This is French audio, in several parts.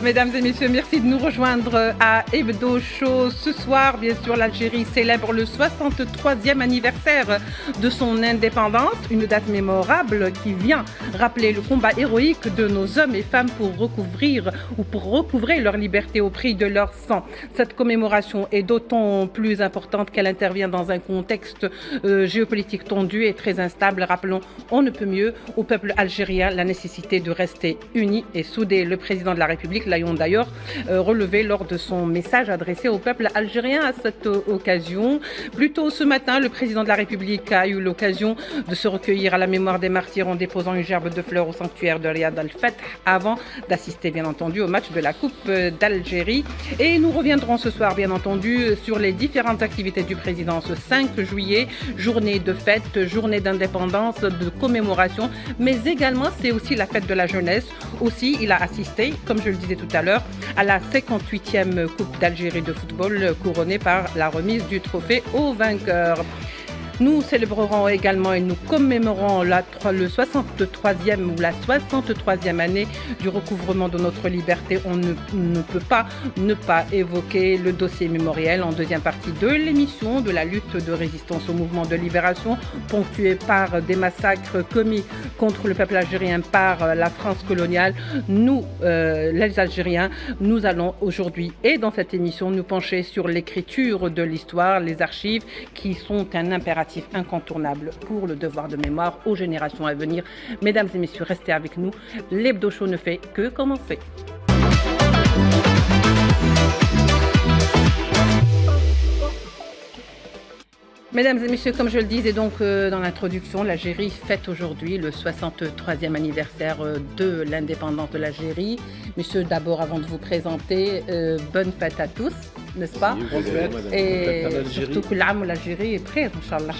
mesdames et messieurs, merci de nous rejoindre à Hebdo Show. Ce soir, bien sûr, l'Algérie célèbre le 63e anniversaire de son indépendance, une date mémorable qui vient rappeler le combat héroïque de nos hommes et femmes pour recouvrer leur liberté au prix de leur sang. Cette commémoration est d'autant plus importante qu'elle intervient dans un contexte géopolitique tendu et très instable. Rappelons, on ne peut mieux au peuple algérien la nécessité de rester unis et soudés. Le président de la République l'a d'ailleurs relevé lors de son message adressé au peuple algérien à cette occasion. Plus tôt ce matin, le président de la République a eu l'occasion de se recueillir à la mémoire des martyrs en déposant une gerbe de fleurs au sanctuaire de Riyad al-Fath avant d'assister bien entendu au match de la Coupe d'Algérie. Et nous reviendrons ce soir bien entendu sur les différentes activités du président ce 5 juillet, journée de fête, journée d'indépendance, de commémoration, mais également c'est aussi la fête de la jeunesse. Aussi, il a assisté, comme je le disais tout à l'heure, à la 58e Coupe d'Algérie de football couronnée par la remise du trophée aux vainqueurs. Nous célébrerons également et nous commémorons le 63e ou la 63e année du recouvrement de notre liberté. On ne peut pas ne pas évoquer le dossier mémoriel en deuxième partie de l'émission de la lutte de résistance au mouvement de libération ponctué par des massacres commis contre le peuple algérien par la France coloniale. Nous, les Algériens, nous allons aujourd'hui et dans cette émission nous pencher sur l'écriture de l'histoire, les archives qui sont un impératif incontournable pour le devoir de mémoire aux générations à venir. Mesdames et messieurs, restez avec nous. L'Hebdo Show ne fait que commencer. Mesdames et messieurs, comme je le disais donc dans l'introduction, l'Algérie fête aujourd'hui le 63e anniversaire de l'indépendance de l'Algérie. Monsieur, d'abord, avant de vous présenter, bonne fête à tous, n'est-ce pas? Et surtout que l'âme de l'Algérie est prête, Inch'Allah.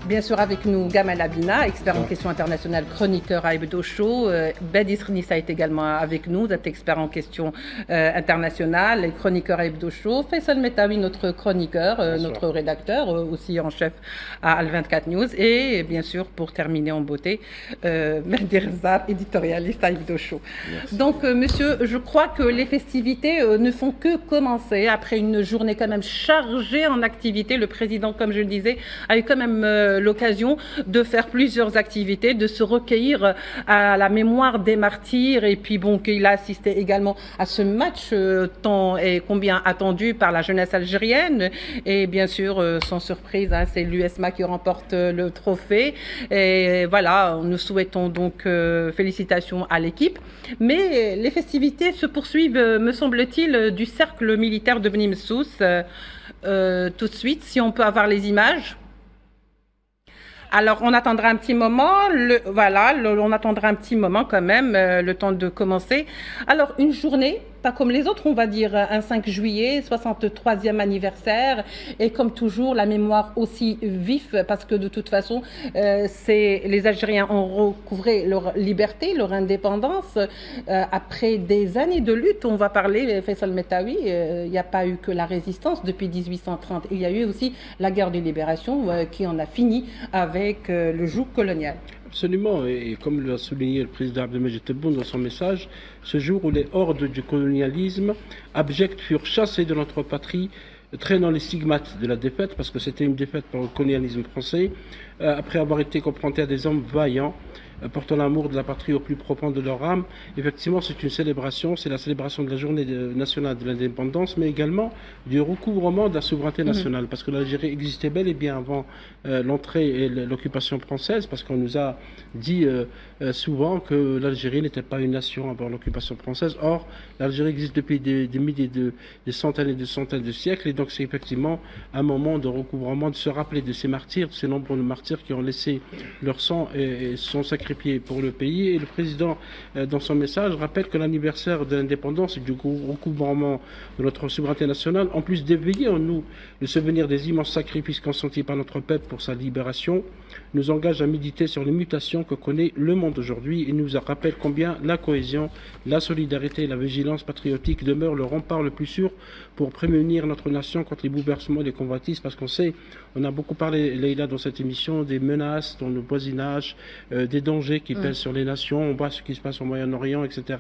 Bien sûr, avec nous, Gamal Abina, expert en questions internationales, chroniqueur à Hebdo Show. Bedi Srnissa est également avec nous, vous êtes expert en questions internationales et chroniqueur à Hebdo Show. Faisal Metawi, notre chroniqueur, notre rédacteur, aussi en chef à Al24 News. Et bien sûr, pour terminer en beauté, Mehdi Rezar, éditorialiste à Hebdo Show. Merci. Donc, monsieur, je crois que les festivités ne font que commencer après une journée quand même chargée en activités. Le président, comme je le disais, a eu quand même l'occasion de faire plusieurs activités, de se recueillir à la mémoire des martyrs et puis bon, qu'il a assisté également à ce match tant et combien attendu par la jeunesse algérienne. Et bien sûr, sans surprise, hein, c'est l'USMA qui remporte le trophée. Et voilà, nous souhaitons donc félicitations à l'équipe. Mais les festivités se poursuivent, me semble-t-il, du cercle militaire de Beni Messous. Tout de suite, si on peut avoir les images. Alors, on attendra un petit moment, on attendra un petit moment quand même, le temps de commencer. Alors, une journée, pas comme les autres, on va dire un 5 juillet, 63e anniversaire, et comme toujours, la mémoire aussi vif, parce que de toute façon, les Algériens ont recouvré leur liberté, leur indépendance, après des années de lutte. On va parler, Faisal Metawi, il n'y a pas eu que la résistance depuis 1830, il y a eu aussi la guerre de libération qui en a fini avec le joug colonial. Absolument, et comme l'a souligné le président Abdelmajid Tebboune dans son message, ce jour où les hordes du colonialisme abject furent chassées de notre patrie, traînant les stigmates de la défaite, parce que c'était une défaite par le colonialisme français, après avoir été confrontés à des hommes vaillants, portant l'amour de la patrie au plus profond de leur âme. Effectivement, c'est une célébration, c'est la célébration de la journée nationale de l'indépendance, mais également du recouvrement de la souveraineté nationale, parce que l'Algérie existait bel et bien avant l'entrée et l'occupation française, parce qu'on nous a dit souvent que l'Algérie n'était pas une nation avant l'occupation française. Or, l'Algérie existe depuis des milliers, des centaines et des centaines de siècles, et donc c'est effectivement un moment de recouvrement, de se rappeler de ces martyrs, de ces nombreux martyrs qui ont laissé leur sang et sont sacrifiés pour le pays. Et le président, dans son message, rappelle que l'anniversaire de l'indépendance et du recouvrement de notre souveraineté nationale, en plus d'éveiller en nous le souvenir des immenses sacrifices consentis par notre peuple pour sa libération, nous engage à méditer sur les mutations que connaît le monde aujourd'hui et nous rappelle combien la cohésion, la solidarité et la vigilance patriotique demeurent le rempart le plus sûr pour prémunir notre nation contre les bouleversements et les convoitises, parce qu'on sait, on a beaucoup parlé, Leïla, dans cette émission, situation des menaces dans le voisinage, des dangers qui pèsent sur les nations. On voit ce qui se passe au Moyen-Orient, etc.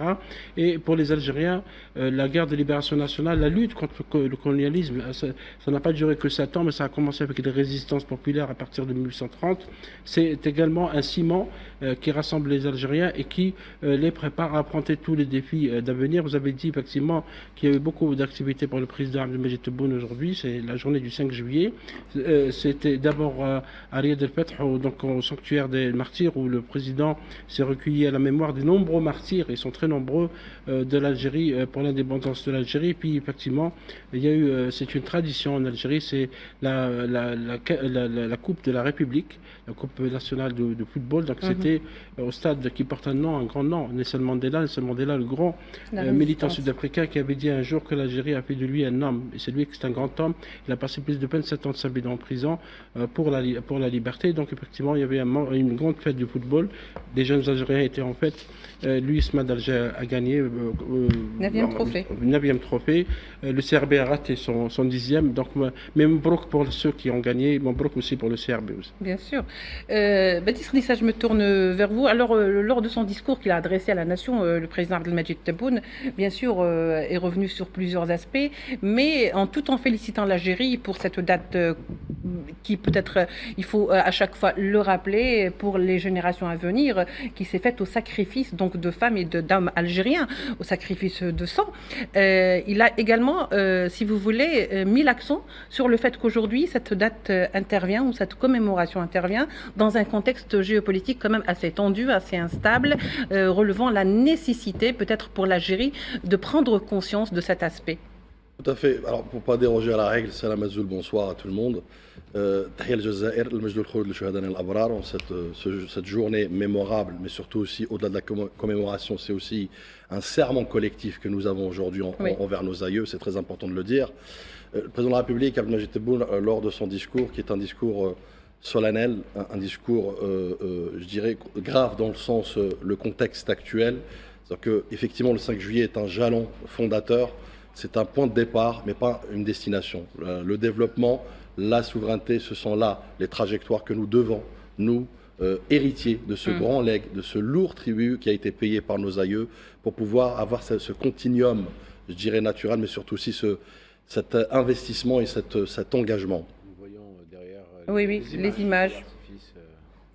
Et pour les Algériens, la guerre de libération nationale, la lutte contre le colonialisme, ça n'a pas duré que 7 ans, mais ça a commencé avec les résistances populaires à partir de 1830. C'est également un ciment qui rassemble les Algériens et qui les prépare à affronter tous les défis d'avenir. Vous avez dit effectivement qu'il y a eu beaucoup d'activités pour le président Abdelmajid Tebboune aujourd'hui. C'est la journée du 5 juillet. C'était d'abord à Riyad el-Fath, donc au sanctuaire des martyrs, où le président s'est recueilli à la mémoire des nombreux martyrs, ils sont très nombreux, de l'Algérie pour l'indépendance de l'Algérie. Puis effectivement, il y a eu, c'est une tradition en Algérie, c'est la Coupe de la République, la Coupe nationale de football. Donc c'était au stade qui porte un nom, un grand nom, Nelson Mandela, le grand militant sud-africain qui avait dit un jour que l'Algérie a fait de lui un homme. Et c'est lui qui est un grand homme. Il a passé plus de 27 ans de sa vie en prison pour la liberté. Donc effectivement, il y avait une grande fête du football. Des jeunes Algériens étaient en fête. Lui, Isma d'Alger a gagné 9e trophée. Le CRB a raté son 10e. Donc, mais Mbrouk pour ceux qui ont gagné, Mbrouk aussi pour le CRB aussi. Bien sûr. Baptiste Rissa, je me tourne vers vous. Alors, lors de son discours qu'il a adressé à la nation, le président Abdelmajid Tebboune, bien sûr, est revenu sur plusieurs aspects, mais tout en félicitant l'Algérie pour cette date qui peut-être, il faut à chaque fois le rappeler pour les générations à venir, qui s'est faite au sacrifice donc de femmes et d'hommes algériens, au sacrifice de sang. Il a également, si vous voulez, mis l'accent sur le fait qu'aujourd'hui, cette date intervient, ou cette commémoration intervient, dans un contexte géopolitique quand même assez tendu, assez instable, relevant la nécessité, peut-être pour l'Algérie, de prendre conscience de cet aspect. Tout à fait. Alors, pour ne pas déroger à la règle, salam azoul, bonsoir à tout le monde. Tahia al-Jazair, le Majd al-Khouloud al-Shuhada al-Abrar, cette journée mémorable, mais surtout aussi, au-delà de la commémoration, c'est aussi un serment collectif que nous avons aujourd'hui envers nos aïeux, c'est très important de le dire. Le président de la République, Abdelmajid Tebboune, lors de son discours, qui est un discours solennel, un discours, je dirais, grave dans le sens, le contexte actuel, c'est-à-dire qu'effectivement, le 5 juillet est un jalon fondateur. C'est un point de départ, mais pas une destination. Le développement, la souveraineté, ce sont là les trajectoires que nous devons, nous, héritiers de ce grand legs, de ce lourd tribut qui a été payé par nos aïeux, pour pouvoir avoir ce continuum, je dirais naturel, mais surtout aussi cet investissement et cet engagement. Nous voyons derrière les images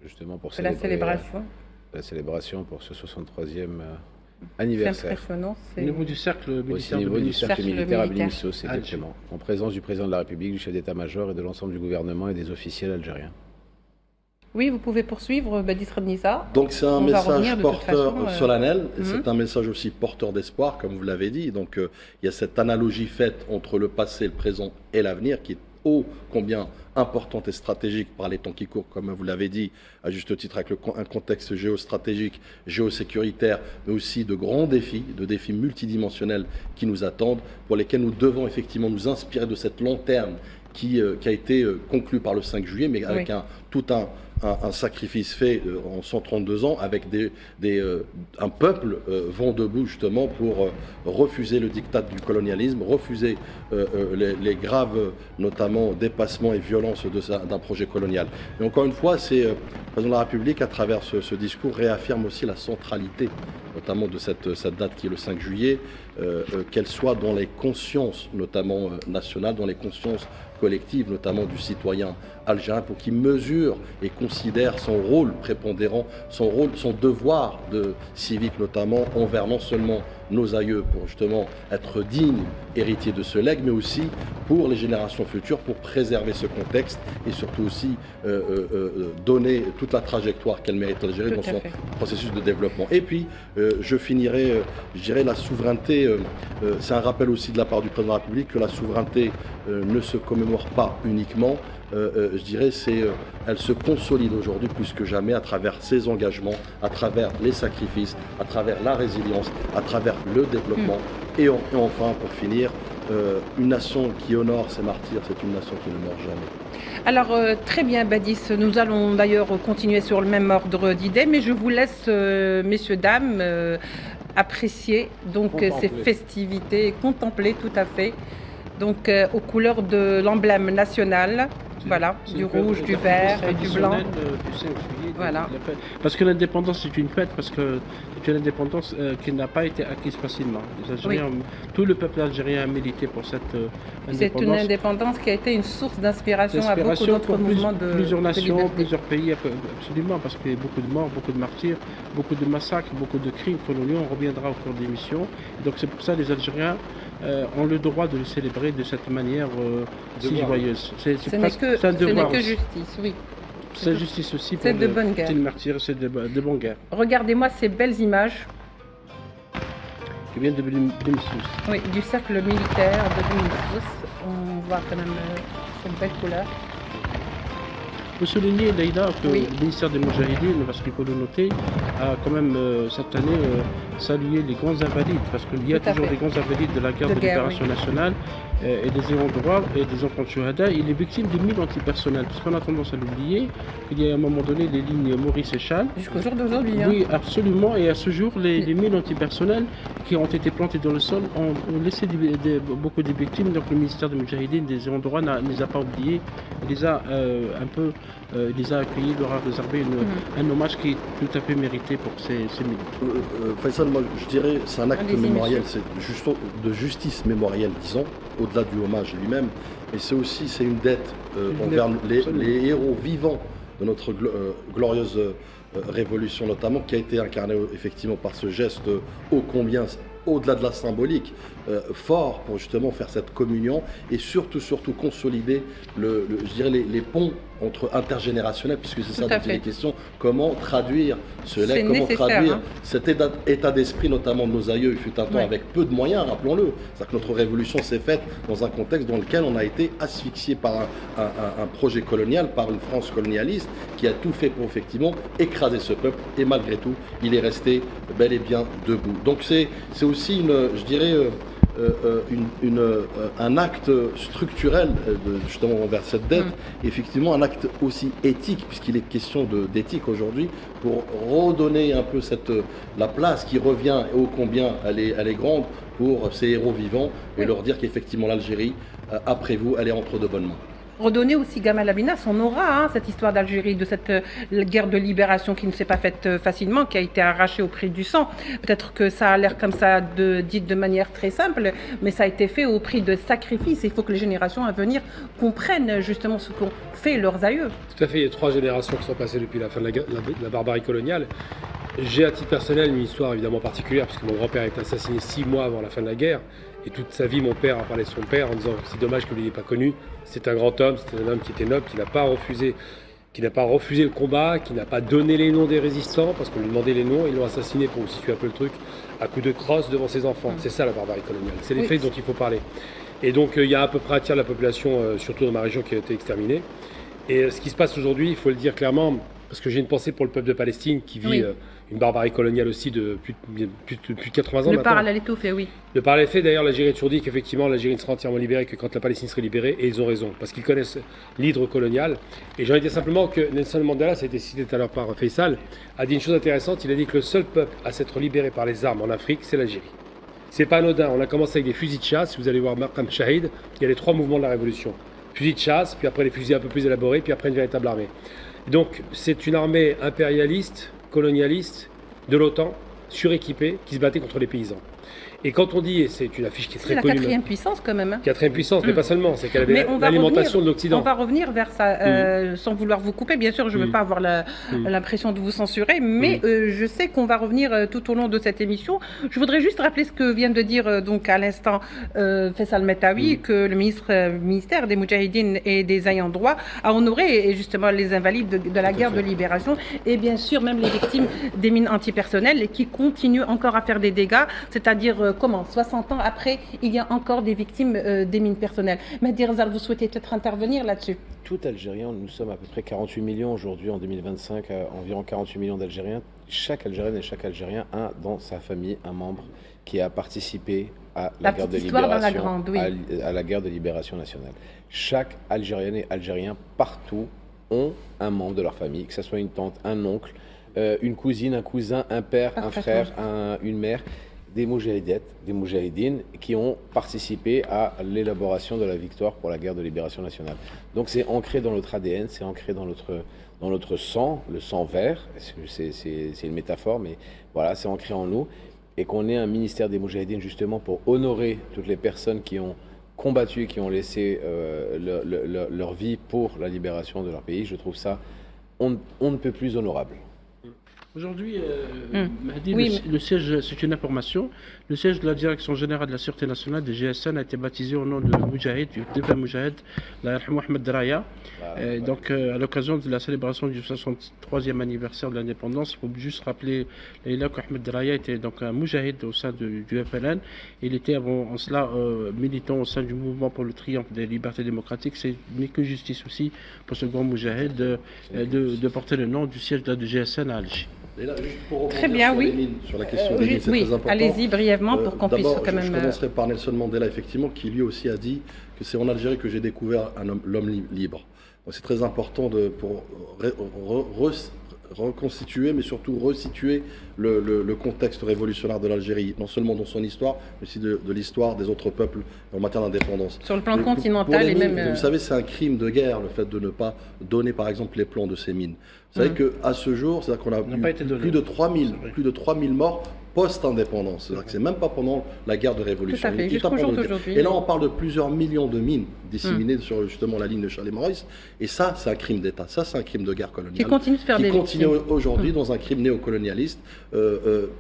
justement pour la célébration pour ce 63e anniversaire. C'est impressionnant. Au niveau du cercle militaire, au niveau du cercle militaire à militaire. Benisso, c'est exactement. En présence du président de la République, du chef d'état-major et de l'ensemble du gouvernement et des officiels algériens. Oui, vous pouvez poursuivre, Baptiste Rissa. Donc c'est un message porteur solennel, et c'est un message aussi porteur d'espoir, comme vous l'avez dit. Donc il y a cette analogie faite entre le passé, le présent et l'avenir qui est ô combien importante et stratégique par les temps qui courent, comme vous l'avez dit, à juste titre, avec un contexte géostratégique, géosécuritaire, mais aussi de grands défis, de défis multidimensionnels qui nous attendent, pour lesquels nous devons effectivement nous inspirer de cette long terme qui a été conclu par le 5 juillet, mais avec tout un sacrifice fait en 132 ans, avec un peuple vent debout justement pour refuser le diktat du colonialisme, refuser les graves, notamment, dépassements et violences d'un projet colonial. Et encore une fois, le président de la République, à travers ce discours, réaffirme aussi la centralité, notamment de cette date qui est le 5 juillet, qu'elle soit dans les consciences, notamment nationales, dans les consciences collectives, notamment du citoyen algérien, pour qu'il mesure et considère son rôle prépondérant, son devoir civique, notamment envers non seulement nos aïeux, pour justement être dignes héritiers de ce legs, mais aussi pour les générations futures, pour préserver ce contexte et surtout aussi donner toute la trajectoire qu'elle mérite l'Algérie dans son processus de développement. Et puis, je finirai, je dirais, la souveraineté, c'est un rappel aussi de la part du président de la République que la souveraineté ne se commémore pas uniquement, je dirais, elle se consolide aujourd'hui plus que jamais à travers ses engagements, à travers les sacrifices, à travers la résilience, à travers le développement. Et enfin, pour finir, une nation qui honore ses martyrs, c'est une nation qui ne meurt jamais. Alors, très bien, Badis. Nous allons d'ailleurs continuer sur le même ordre d'idées, mais je vous laisse, messieurs, dames, apprécier donc ces festivités, contempler tout à fait, donc aux couleurs de l'emblème national. Voilà, du rouge, du vert et du blanc. Du 5 juillet. Voilà. Parce que l'indépendance c'est une fête, parce que c'est une indépendance qui n'a pas été acquise facilement. Les Algériens, tout le peuple algérien a milité pour cette indépendance. C'est une indépendance qui a été une source d'inspiration à beaucoup d'autres mouvements de plusieurs nations, liberté. plusieurs pays, absolument, parce qu'il y a beaucoup de morts, beaucoup de martyrs, beaucoup de massacres, beaucoup de crimes coloniaux. On reviendra au cours de l'émission. Donc c'est pour ça que les Algériens ont le droit de le célébrer de cette manière si joyeuse. Ce n'est que justice, oui. C'est justice aussi pour de bonne guerre. C'est une martyre, c'est de bonne guerre. Regardez-moi ces belles images. Qui viennent de Blimsous. Oui, du cercle militaire de Blimsous. On voit quand même cette belle couleur. Il faut souligner, Leïla, que Oui. le ministère des Moudjahidines, parce qu'il faut le noter, a quand même cette année salué les grands invalides, parce qu'il y a Tout à toujours fait. des grands invalides de la guerre de libération nationale et des ayants droit et des enfants de Shuhada et les victimes des mines antipersonnelles. Parce qu'on a tendance à l'oublier, qu'il y a à un moment donné les lignes Maurice et Chal. Jusqu'au jour d'aujourd'hui. Oui, absolument. Et à ce jour, les mines antipersonnelles qui ont été plantées dans le sol ont laissé beaucoup de victimes. Donc le ministère des Moudjahidines, des ayants droit, ne les a pas oubliés. Il les a il les a accueillis, leur a réservé un hommage qui est tout à fait mérité pour ces militaires. Faisal, moi je dirais c'est un acte mémoriel, c'est de justice mémorielle, disons, au-delà du hommage lui-même, mais c'est une dette envers les héros vivants de notre glorieuse révolution notamment, qui a été incarnée effectivement par ce geste ô combien au-delà de la symbolique, fort pour justement faire cette communion et surtout consolider je dirais les ponts intergénérationnels, puisque c'est ça dont il est question. Comment traduire cela, comment traduire cet état d'esprit notamment de nos aïeux. Il fut un temps avec peu de moyens, rappelons-le. C'est-à-dire que notre révolution s'est faite dans un contexte dans lequel on a été asphyxié par un projet colonial, par une France colonialiste qui a tout fait pour effectivement écraser ce peuple, et malgré tout, il est resté bel et bien debout. Donc c'est aussi je dirais, un acte structurel justement envers cette dette, effectivement un acte aussi éthique, puisqu'il est question d'éthique aujourd'hui, pour redonner un peu la place qui revient, et ô combien elle est grande pour ces héros vivants, et leur dire qu'effectivement l'Algérie, après vous, elle est entre de bonnes mains. Redonner aussi Gamal Abina son aura, cette histoire d'Algérie, de cette guerre de libération qui ne s'est pas faite facilement, qui a été arrachée au prix du sang. Peut-être que ça a l'air comme ça dit de manière très simple, mais ça a été fait au prix de sacrifices. Il faut que les générations à venir comprennent justement ce qu'ont fait leurs aïeux. Tout à fait, il y a 3 générations qui sont passées depuis la fin de la barbarie coloniale. J'ai à titre personnel une histoire évidemment particulière, puisque mon grand-père a été assassiné 6 mois avant la fin de la guerre. Et toute sa vie, mon père a parlé de son père en disant que c'est dommage que vous ne l'ayez pas connu. C'est un grand homme, c'était un homme qui était noble, qui n'a pas refusé le combat, qui n'a pas donné les noms des résistants, parce qu'on lui demandait les noms, ils l'ont assassiné, pour vous situer un peu le truc, à coups de crosse devant ses enfants. C'est ça la barbarie coloniale, c'est les faits dont il faut parler. Et donc il y a à peu près un tiers de la population, surtout dans ma région, qui a été exterminée. Et ce qui se passe aujourd'hui, il faut le dire clairement, parce que j'ai une pensée pour le peuple de Palestine qui vit une barbarie coloniale aussi de plus de 80 ans maintenant. Le parallèle est tout fait, oui. Le parallèle est fait, d'ailleurs l'Algérie a toujours dit qu'effectivement l'Algérie sera entièrement libérée que quand la Palestine serait libérée, et ils ont raison, parce qu'ils connaissent l'hydre colonial. Et j'ai envie de dire simplement que Nelson Mandela, ça a été cité tout à l'heure par Faisal, a dit une chose intéressante, il a dit que le seul peuple à s'être libéré par les armes en Afrique, c'est l'Algérie. C'est pas anodin, on a commencé avec des fusils de chasse, si vous allez voir Markham Shahid, il y a les 3 mouvements de la Révolution. Fusils de chasse, puis après les fusils un peu plus élaborés, puis après une véritable armée. Et donc c'est une armée impérialiste, colonialiste, de l'OTAN, suréquipée, qui se battait contre les paysans. Et quand on dit, et c'est une affiche qui est très connue... C'est la 4e puissance quand même. 4e puissance, mais pas seulement, c'est qu'elle avait l'alimentation de l'Occident. On va revenir vers ça, sans vouloir vous couper, bien sûr, je ne veux pas avoir l'impression de vous censurer, mais je sais qu'on va revenir tout au long de cette émission. Je voudrais juste rappeler ce que vient de dire donc à l'instant Faisal Metaoui, que le ministère des Moudjahidines et des ayants droit a honoré justement les invalides de la guerre de libération, et bien sûr même les victimes des mines antipersonnelles qui continuent encore à faire des dégâts, c'est-à-dire 60 ans après, il y a encore des victimes des mines personnelles. Mehdi Rezal, vous souhaitez peut-être intervenir là-dessus? Tout Algérien, nous sommes à peu près 48 millions aujourd'hui en 2025, environ 48 millions d'Algériens. Chaque Algérienne et chaque Algérien a dans sa famille un membre qui a participé à la guerre de libération, à la guerre de libération nationale. Chaque Algérienne et Algérien partout ont un membre de leur famille, que ce soit une tante, un oncle, une cousine, un cousin, un père, un frère, une mère. des moudjahidettes, des moudjahidines qui ont participé à l'élaboration de la victoire pour la guerre de libération nationale. Donc c'est ancré dans notre ADN, c'est ancré dans notre sang, le sang vert, c'est une métaphore, mais voilà, c'est ancré en nous. Et qu'on ait un ministère des moudjahidines justement pour honorer toutes les personnes qui ont combattu, qui ont laissé leur vie pour la libération de leur pays, je trouve ça on ne peut plus honorable. Aujourd'hui, Mahdi, le siège, c'est une information, le siège de la Direction Générale de la Sûreté Nationale, de GSN, a été baptisé au nom de Moudjahid, du défunt Moudjahid, Mohamed Daraya. Donc, à l'occasion de la célébration du 63e anniversaire de l'indépendance, il faut juste rappeler qu'Ahmed Daraya était donc un Moudjahid au sein du FLN. Il était en cela militant au sein du mouvement pour le triomphe des libertés démocratiques. C'est une que justice aussi pour ce grand Moudjahid de porter le nom du siège de la GSN à Alger. Là, juste pour très bien, oui. Sur la question des mines, c'est très important. Allez-y brièvement pour qu'on puisse quand même... Je commencerai par Nelson Mandela, effectivement, qui lui aussi a dit que c'est en Algérie que j'ai découvert l'homme libre. Donc c'est très important pour reconstituer, mais surtout resituer le contexte révolutionnaire de l'Algérie, non seulement dans son histoire, mais aussi de l'histoire des autres peuples en matière d'indépendance. Sur le plan continental et même... Vous savez, c'est un crime de guerre, le fait de ne pas donner, par exemple, les plans de ces mines. Vous savez qu'à ce jour, c'est-à-dire qu'on a eu plus de 3000 morts post-indépendance. C'est-à-dire que c'est même pas pendant la guerre de révolution. Tout à fait, jusqu'au jour d'aujourd'hui. Et là, on parle de plusieurs millions de mines disséminées sur justement la ligne de Charles-et-Maurice. Et ça, c'est un crime d'État. Ça, c'est un crime de guerre coloniale. Qui continue de faire des victimes. Qui continue aujourd'hui dans un crime néocolonialiste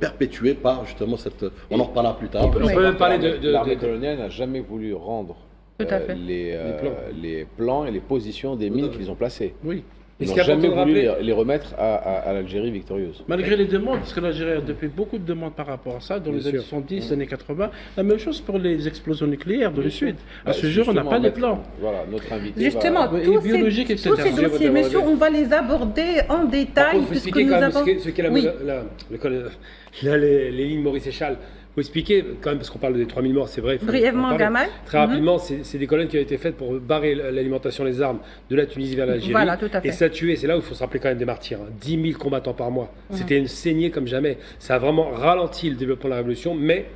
perpétué par justement cette... On en reparlera plus tard. On peut même parler de... L'armée coloniale n'a jamais voulu rendre les plans et les positions des mines qu'ils ont placées. Oui. Ils n'ont jamais voulu les remettre à l'Algérie victorieuse. Malgré les demandes, parce que l'Algérie a depuis beaucoup de demandes par rapport à ça, dans les années 70, années 80, la même chose pour les explosions nucléaires de le Sud. À ce jour, on n'a pas les plans. Voilà, notre invité justement, tous ces dossiers, monsieur, on va les aborder en détail. Il faut expliquer quand même ce qu'est les lignes Maurice Échal. Il faut expliquer quand même, parce qu'on parle des 3000 morts, c'est vrai. Brièvement, Gamal. Très rapidement, c'est des colonnes qui ont été faites pour barrer l'alimentation des armes de la Tunisie vers l'Algérie. Voilà, tout à fait. Et ça tuait, c'est là où il faut se rappeler quand même des martyrs. 10 000 combattants par mois. C'était une saignée comme jamais. Ça a vraiment ralenti le développement de la révolution, mais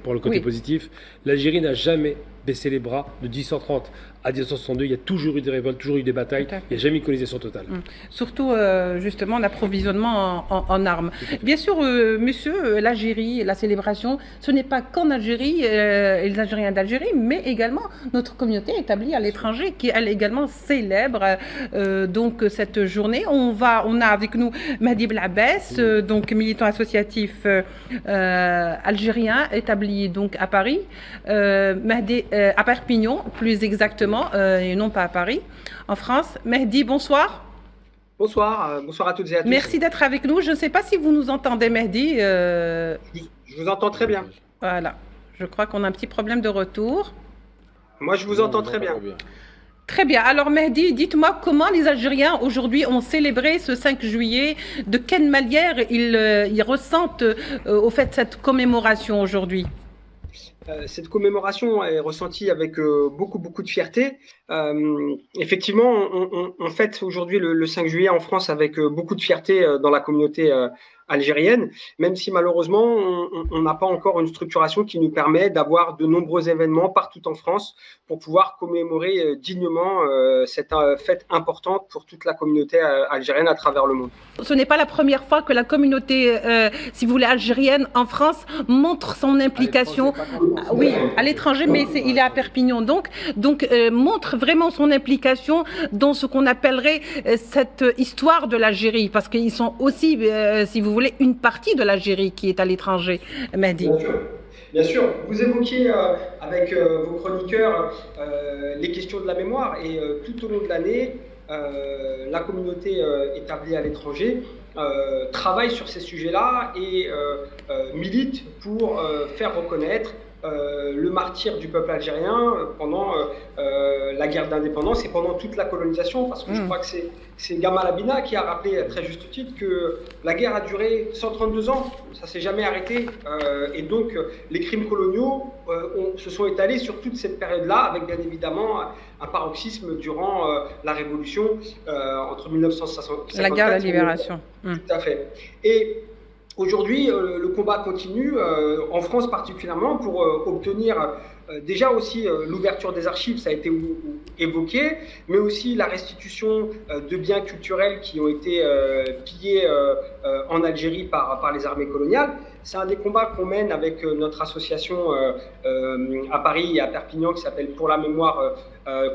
pour le côté positif, l'Algérie n'a jamais baissé les bras de 1830 à 1962. Il y a toujours eu des révoltes, toujours eu des batailles. Il n'y a jamais eu une colonisation totale. Surtout, justement, l'approvisionnement en armes. Bien sûr, monsieur, l'Algérie, la célébration, ce n'est pas qu'en Algérie, et les Algériens d'Algérie, mais également notre communauté établie à l'étranger, qui, elle, également célèbre donc cette journée. On a avec nous Mahdi Blabès, donc militant associatif algérien, établi donc à Paris. Mahdi, à Perpignan, plus exactement, et non pas à Paris, en France. Mahdi, bonsoir. Bonsoir, bonsoir à toutes et à tous. Merci d'être avec nous. Je ne sais pas si vous nous entendez, Mahdi. Je vous entends très bien. Voilà, je crois qu'on a un petit problème de retour. Moi, je vous entends très bien. Très bien. Alors, Mahdi, dites-moi comment les Algériens aujourd'hui ont célébré ce 5 juillet. De quelle manière ils ressentent au fait cette commémoration aujourd'hui? Cette commémoration est ressentie avec beaucoup de fierté. Effectivement, on fête aujourd'hui le 5 juillet en France avec beaucoup de fierté dans la communauté algérienne, même si malheureusement on n'a pas encore une structuration qui nous permet d'avoir de nombreux événements partout en France pour pouvoir commémorer dignement cette fête importante pour toute la communauté algérienne à travers le monde. Ce n'est pas la première fois que la communauté, si vous voulez, algérienne en France montre son implication. Oui, à l'étranger, mais il est à Perpignan, donc montre vraiment son implication dans ce qu'on appellerait cette histoire de l'Algérie, parce qu'ils sont aussi, si vous voulez, une partie de l'Algérie qui est à l'étranger, Mahdi. Bien sûr. Vous évoquiez avec vos chroniqueurs les questions de la mémoire, et tout au long de l'année, la communauté établie à l'étranger travaille sur ces sujets-là et milite pour faire reconnaître le martyre du peuple algérien pendant la guerre d'indépendance et pendant toute la colonisation, parce que je crois que c'est Gamal Abina qui a rappelé à très juste titre que la guerre a duré 132 ans, ça s'est jamais arrêté, et donc les crimes coloniaux se sont étalés sur toute cette période-là, avec bien évidemment un paroxysme durant la Révolution entre 1964 la guerre de la libération. Tout à fait. Et Aujourd'hui, le combat continue, en France particulièrement, pour obtenir déjà aussi l'ouverture des archives, ça a été évoqué, mais aussi la restitution de biens culturels qui ont été pillés en Algérie par les armées coloniales. C'est un des combats qu'on mène avec notre association à Paris et à Perpignan qui s'appelle Pour la mémoire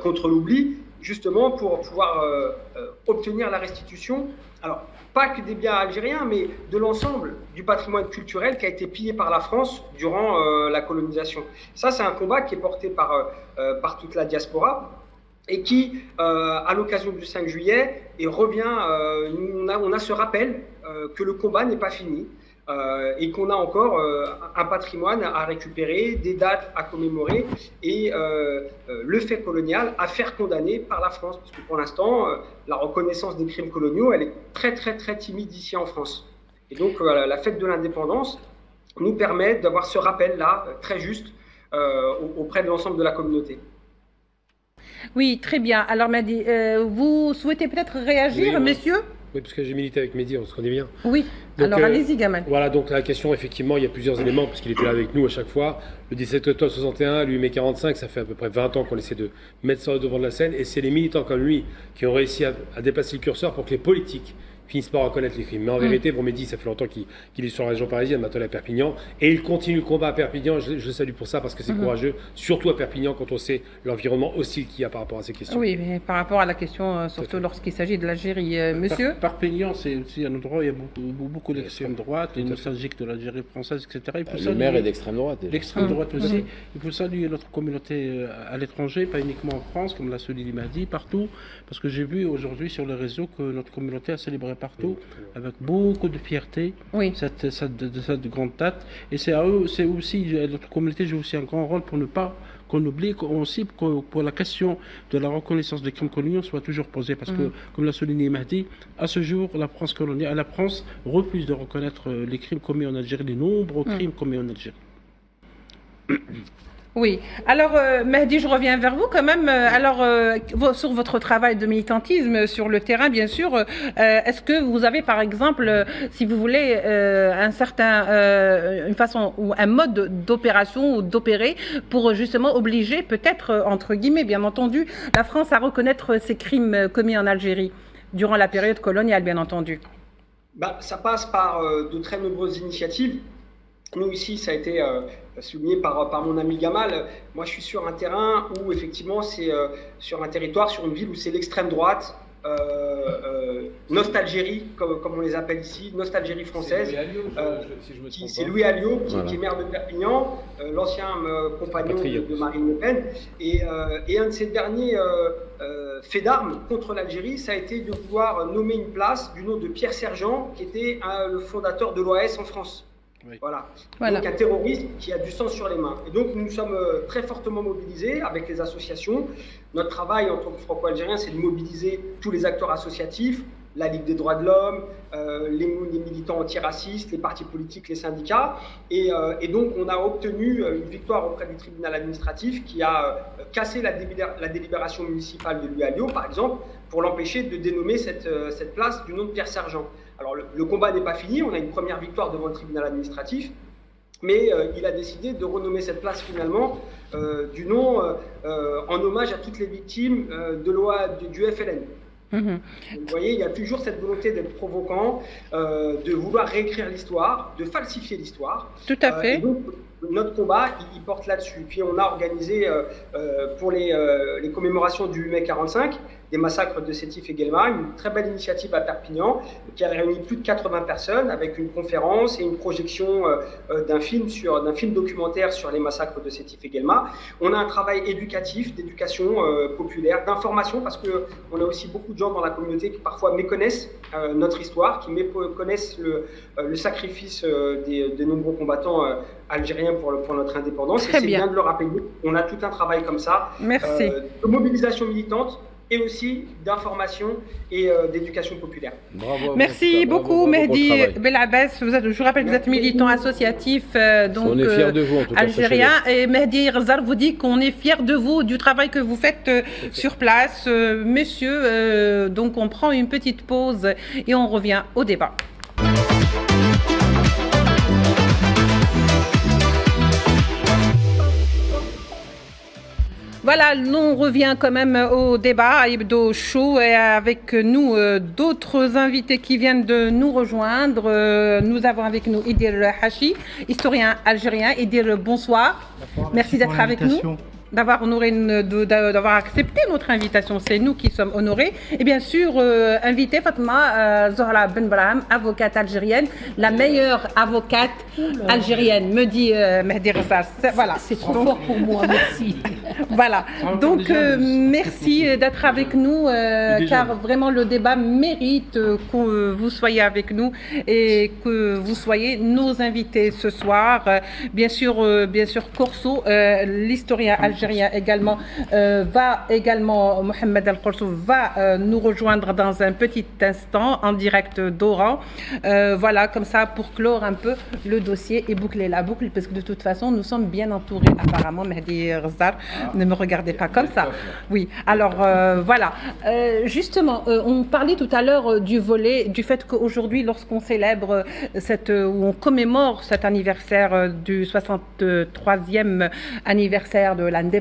contre l'oubli, justement pour pouvoir obtenir la restitution. Alors, pas que des biens algériens, mais de l'ensemble du patrimoine culturel qui a été pillé par la France durant la colonisation. Ça, c'est un combat qui est porté par toute la diaspora et qui, à l'occasion du 5 juillet, revient, on a ce rappel que le combat n'est pas fini. Et qu'on a encore un patrimoine à récupérer, des dates à commémorer et le fait colonial à faire condamner par la France. Parce que pour l'instant, la reconnaissance des crimes coloniaux, elle est très très très timide ici en France. Et donc la fête de l'indépendance nous permet d'avoir ce rappel-là très juste auprès de l'ensemble de la communauté. Oui, très bien. Alors Mehdi, vous souhaitez peut-être réagir, oui, messieurs ? Oui, parce que j'ai milité avec Mehdi, on se connaît bien. Oui, donc, alors allez-y Gamal. Voilà, donc la question, effectivement, il y a plusieurs éléments, parce qu'il était là avec nous à chaque fois. Le 17 octobre 61, lui, mai 45, ça fait à peu près 20 ans qu'on essaie de mettre ça au devant de la scène, et c'est les militants comme lui qui ont réussi à déplacer le curseur pour que les politiques finissent par reconnaître les crimes. Mais en vérité, bon, Mehdi, ça fait longtemps qu'il est sur la région parisienne, maintenant à Perpignan, et il continue le combat à Perpignan. Je le salue pour ça, parce que c'est courageux, surtout à Perpignan, quand on sait l'environnement hostile qu'il y a par rapport à ces questions. Oui, mais par rapport à la question, surtout lorsqu'il s'agit de l'Algérie, monsieur. Perpignan, c'est aussi un endroit où il y a beaucoup d'extrême droite, les nostalgiques de l'Algérie française, etc. Le maire est d'extrême droite. L'extrême droite aussi. Il faut saluer notre communauté à l'étranger, pas uniquement en France, comme l'a souligné Mehdi, partout, parce que j'ai vu aujourd'hui sur les réseaux que notre communauté a célébré partout, avec beaucoup de fierté, cette grande date. Et c'est à eux, c'est aussi, notre communauté joue aussi un grand rôle pour ne pas qu'on oublie aussi que pour la question de la reconnaissance des crimes coloniaux soit toujours posée. Parce que, comme l'a souligné Mehdi, à ce jour, la France refuse de reconnaître les crimes commis en Algérie, les nombreux crimes commis en Algérie. Oui. Alors, Mehdi, je reviens vers vous quand même. Sur votre travail de militantisme sur le terrain, bien sûr, est-ce que vous avez, par exemple, si vous voulez, une façon ou un mode d'opération ou d'opérer pour justement obliger, peut-être, entre guillemets, bien entendu, la France à reconnaître ces crimes commis en Algérie durant la période coloniale, bien entendu? Ça passe par de très nombreuses initiatives. Nous, ici, ça a été souligné par mon ami Gamal. Moi, je suis sur un terrain où, effectivement, c'est sur un territoire, sur une ville où c'est l'extrême droite, Nostalgérie, comme on les appelle ici, Nostalgérie française. C'est Louis Alliot, qui est maire de Perpignan, l'ancien compagnon de Marine Le Pen. Et un de ses derniers faits d'armes contre l'Algérie, ça a été de vouloir nommer une place du nom de Pierre Sergent, qui était le fondateur de l'OAS en France. Oui. Voilà. Donc un terroriste qui a du sang sur les mains. Et donc nous sommes très fortement mobilisés avec les associations. Notre travail en tant que franco-algérien, c'est de mobiliser tous les acteurs associatifs, la Ligue des droits de l'homme, les militants antiracistes, les partis politiques, les syndicats. Et donc on a obtenu une victoire auprès du tribunal administratif qui a cassé la délibération municipale de Louis Alliot, par exemple, pour l'empêcher de dénommer cette place du nom de Pierre Sergent. Alors le combat n'est pas fini, on a une première victoire devant le tribunal administratif, mais il a décidé de renommer cette place finalement du nom en hommage à toutes les victimes du FLN. Vous voyez, il y a toujours cette volonté d'être provocant, de vouloir réécrire l'histoire, de falsifier l'histoire. Tout à fait. Et donc, notre combat, il porte là-dessus. Puis on a organisé pour les commémorations du mai 45, des massacres de Sétif et Guelma, une très belle initiative à Perpignan qui a réuni plus de 80 personnes avec une conférence et une projection d'un film documentaire sur les massacres de Sétif et Guelma. On a un travail éducatif, d'éducation populaire, d'information, parce qu'on a aussi beaucoup de gens dans la communauté qui parfois méconnaissent notre histoire, qui méconnaissent le sacrifice des nombreux combattants algériens pour notre indépendance. Et c'est bien de le rappeler. On a tout un travail comme ça. Merci. De mobilisation militante et aussi d'information et d'éducation populaire. Bravo. Merci beaucoup, Mehdi Belabès. Je rappelle que vous êtes militant associatif on est fiers de vous, en tout cas, algérien. Et Mehdi Rzar vous dit qu'on est fiers de vous, du travail que vous faites sur place. Messieurs, donc on prend une petite pause et on revient au débat. Voilà, on revient quand même au débat Hebdo Show et avec nous d'autres invités qui viennent de nous rejoindre. Nous avons avec nous Idir Hachi, historien algérien. Idir, bonsoir. Merci d'être avec nous. D'avoir accepté notre invitation. C'est nous qui sommes honorés. Et bien sûr, invité Fatma Zohra Ben Brahim, avocate algérienne, la meilleure avocate algérienne, me dit Mehdi Ressas. Voilà. C'est trop fort pour moi, merci. Voilà. Donc, merci d'être avec nous, car vraiment le débat mérite que vous soyez avec nous et que vous soyez nos invités ce soir. Bien sûr, Corso, l'historien algérien également, Mohamed Al-Korso va nous rejoindre dans un petit instant en direct d'Oran. Voilà, comme ça, pour clore un peu le dossier et boucler la boucle, parce que de toute façon, nous sommes bien entourés apparemment, Mehdi Ressas. Ne me regardez pas comme ça. Oui, alors voilà. Justement, on parlait tout à l'heure du fait qu'aujourd'hui, lorsqu'on célèbre où on commémore cet anniversaire du 63e anniversaire de l'indépendance,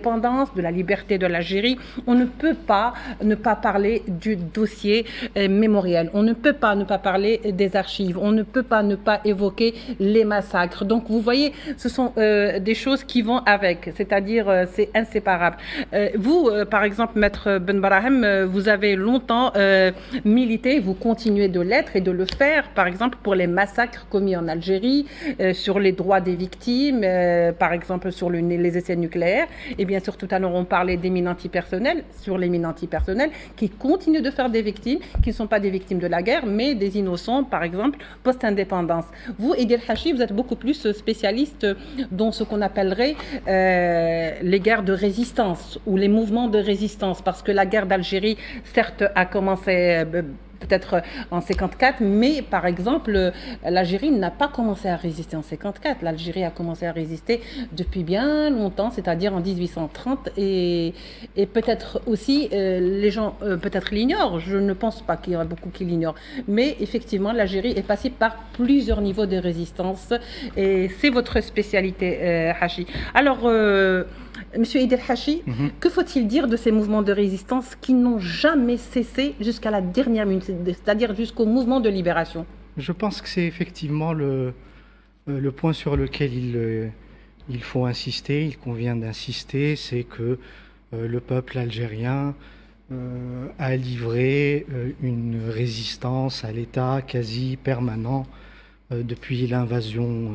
de la liberté de l'Algérie, on ne peut pas ne pas parler du dossier mémoriel. On ne peut pas ne pas parler des archives. On ne peut pas ne pas évoquer les massacres. Donc, vous voyez, ce sont des choses qui vont avec, c'est-à-dire c'est inséparable. Vous, par exemple, Maître Ben Brahim, vous avez longtemps milité, vous continuez de l'être et de le faire, par exemple, pour les massacres commis en Algérie, sur les droits des victimes, par exemple, sur les essais nucléaires. Et bien sûr, tout à l'heure, on parlait des mines antipersonnelles, sur les mines antipersonnelles, qui continuent de faire des victimes, qui ne sont pas des victimes de la guerre, mais des innocents, par exemple, post-indépendance. Vous, Idir Hachi, vous êtes beaucoup plus spécialiste dans ce qu'on appellerait les guerres de résistance ou les mouvements de résistance, parce que la guerre d'Algérie, certes, a commencé peut-être en 54, mais par exemple, l'Algérie n'a pas commencé à résister en 54. L'Algérie a commencé à résister depuis bien longtemps, c'est-à-dire en 1830, et peut-être aussi, les gens peut-être l'ignorent, je ne pense pas qu'il y en a beaucoup qui l'ignorent, mais effectivement, l'Algérie est passée par plusieurs niveaux de résistance, et c'est votre spécialité, Hachi. Alors, Monsieur Idir Hachi, que faut-il dire de ces mouvements de résistance qui n'ont jamais cessé jusqu'à la dernière minute, c'est-à-dire jusqu'au mouvement de libération? Je pense que c'est effectivement le point sur lequel il faut insister, il convient d'insister, c'est que le peuple algérien a livré une résistance à l'État quasi permanent depuis l'invasion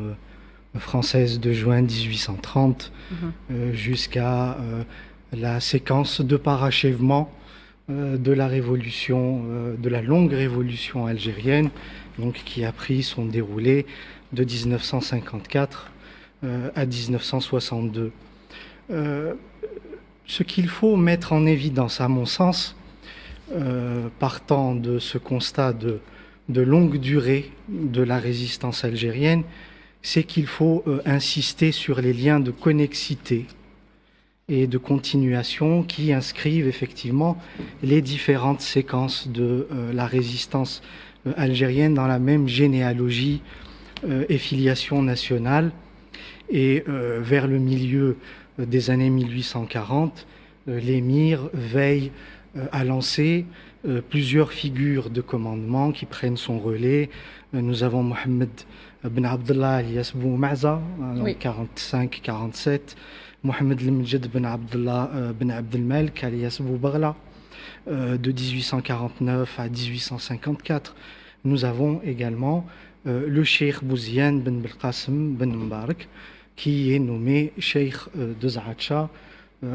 française de juin 1830 jusqu'à la séquence de parachèvement de la révolution, de la longue révolution algérienne, donc qui a pris son déroulé de 1954 à 1962. Ce qu'il faut mettre en évidence, à mon sens, partant de ce constat de longue durée de la résistance algérienne, c'est qu'il faut insister sur les liens de connexité et de continuation qui inscrivent effectivement les différentes séquences de la résistance algérienne dans la même généalogie et filiation nationale. Et vers le milieu des années 1840, l'émir veille à lancer plusieurs figures de commandement qui prennent son relais. Nous avons Mohamed Ben Abdallah alias Bou Maza, en 45-47, Mohamed Lemjed Ben Abdallah Ben Abdelmalek alias Bou Baghla, de 1849 à 1854. Nous avons également le cheikh Bouzian Ben Belqasem Ben Mbarak, qui est nommé cheikh de Zaatcha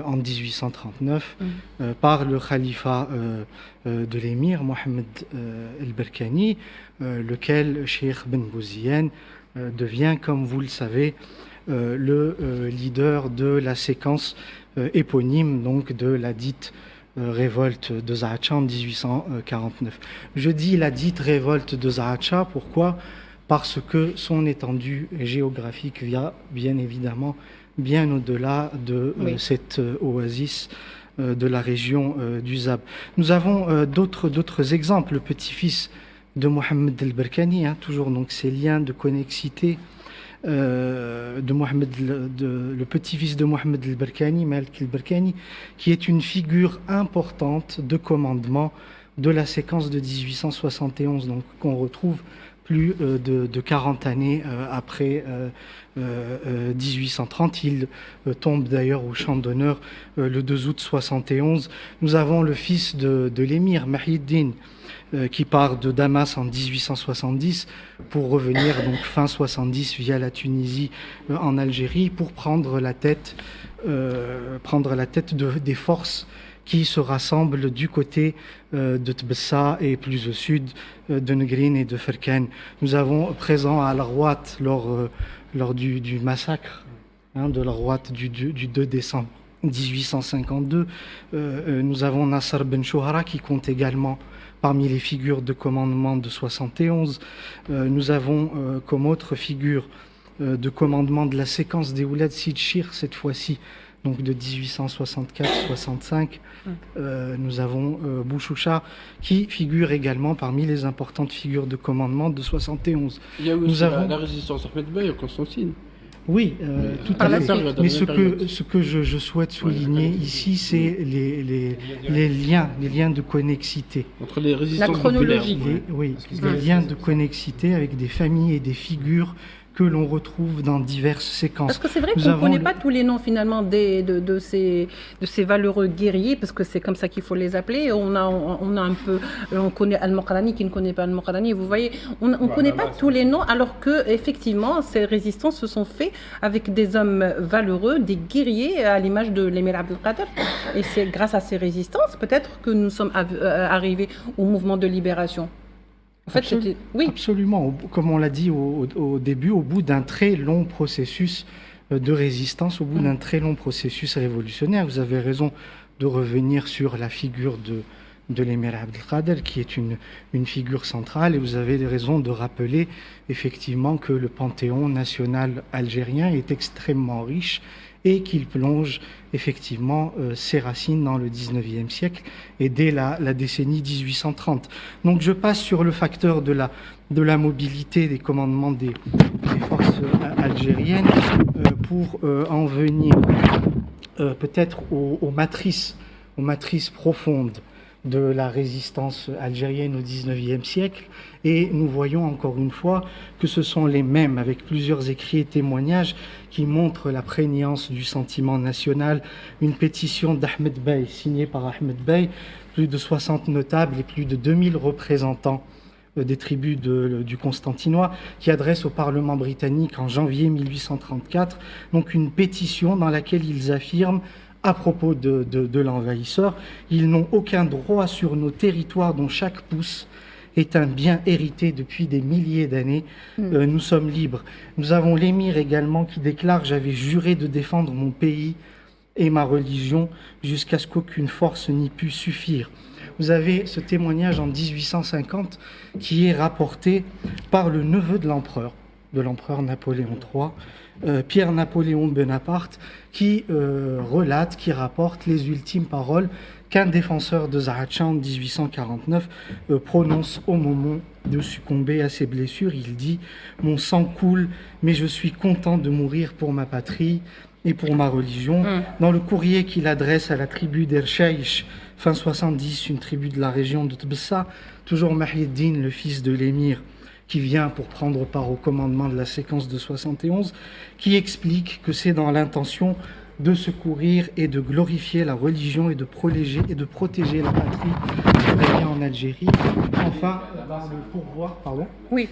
en 1839 par le khalifa de l'émir Mohamed El-Berkani, lequel cheikh Ben Bouzian devient, comme vous le savez, le leader de la séquence éponyme donc de la dite révolte de Zaatcha en 1849. Je dis la dite révolte de Zaatcha, pourquoi ? Parce que son étendue géographique vient bien évidemment bien au-delà de cette oasis de la région du Zab. Nous avons d'autres exemples. Le petit-fils de Mohamed El-Berkani, toujours donc ces liens de connexité le petit-fils de Mohamed el-Berkani, Malik el-Berkani, qui est une figure importante de commandement de la séquence de 1871, donc qu'on retrouve plus de 40 années après 1830. Il tombe d'ailleurs au champ d'honneur le 2 août 71. Nous avons le fils de l'émir, Mahyiddin, qui part de Damas en 1870 pour revenir donc fin 70 via la Tunisie en Algérie pour prendre la tête des forces qui se rassemblent du côté de Tbessa et plus au sud de Negrin et de Ferken. Nous avons présent à Al-Rouat lors du massacre de Al-Rouat du 2 décembre 1852. Nous avons Nasser Ben Chouhara qui compte également parmi les figures de commandement de 71. Nous avons comme autre figure de commandement de la séquence des Oulad Sidchir, cette fois-ci, donc de 1864-65, nous avons Bouchoucha qui figure également parmi les importantes figures de commandement de 71. Il y a aussi la résistance Ahmed Bey, Constantine. Oui, tout à fait. Mais ce que je souhaite souligner ici, c'est les liens de connexité. Entre les résistances la chronologie. Les liens de connexité avec des familles et des figures que l'on retrouve dans diverses séquences. Parce que c'est vrai qu'on ne connaît pas tous les noms finalement de ces valeureux guerriers, parce que c'est comme ça qu'il faut les appeler. On connaît Al-Muqrani qui ne connaît pas Al-Muqrani. Vous voyez, on ne connaît pas tous les noms, alors que effectivement ces résistances se sont faites avec des hommes valeureux, des guerriers à l'image de l'émir Abdelkader. Et c'est grâce à ces résistances peut-être que nous sommes arrivés au mouvement de libération. En fait, oui. Absolument. Comme on l'a dit au début, au bout d'un très long processus de résistance, au bout d'un très long processus révolutionnaire, vous avez raison de revenir sur la figure de l'émir Abdelkader, qui est une figure centrale, et vous avez raison de rappeler effectivement que le panthéon national algérien est extrêmement riche et qu'il plonge effectivement ses racines dans le 19e siècle et dès la décennie 1830. Donc je passe sur le facteur de la mobilité des commandements des forces algériennes pour en venir peut-être aux matrices profondes de la résistance algérienne au XIXe siècle, et nous voyons encore une fois que ce sont les mêmes, avec plusieurs écrits et témoignages qui montrent la prégnance du sentiment national. Une pétition d'Ahmed Bey, signée par Ahmed Bey, plus de 60 notables et plus de 2000 représentants des tribus du Constantinois, qui adresse au Parlement britannique en janvier 1834, donc une pétition dans laquelle ils affirment à propos de l'envahisseur: ils n'ont aucun droit sur nos territoires dont chaque pouce est un bien hérité depuis des milliers d'années. Nous sommes libres. Nous avons l'émir également qui déclare: j'avais juré de défendre mon pays et ma religion jusqu'à ce qu'aucune force n'y pût suffire. Vous avez ce témoignage en 1850 qui est rapporté par le neveu de l'empereur Napoléon III, Pierre-Napoléon Bonaparte, qui relate, qui rapporte les ultimes paroles qu'un défenseur de Zahatchan en 1849 prononce au moment de succomber à ses blessures. Il dit: mon sang coule, mais je suis content de mourir pour ma patrie et pour ma religion. Dans le courrier qu'il adresse à la tribu d'Erchaïch, fin 70, une tribu de la région de Tbessa, toujours Mahyiddin, le fils de l'émir, qui vient pour prendre part au commandement de la séquence de 71, qui explique que c'est dans l'intention de secourir et de glorifier la religion et de protéger la patrie qui règne en Algérie. Enfin, dans le pourvoi, pardon. Oui.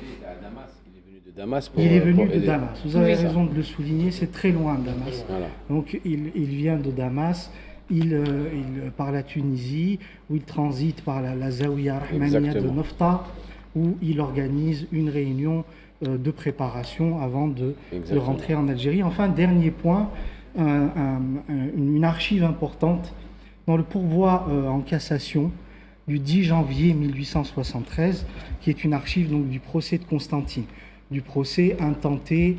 Il est venu de Damas. Vous avez raison de le souligner, c'est très loin Damas. Voilà. Donc il vient de Damas, il par la Tunisie, où il transite par la Zawiya Rahmaniya de Nofta, où il organise une réunion de préparation avant de rentrer en Algérie. Enfin, dernier point, une archive importante dans le pourvoi en cassation du 10 janvier 1873, qui est une archive donc du procès de Constantine, du procès intenté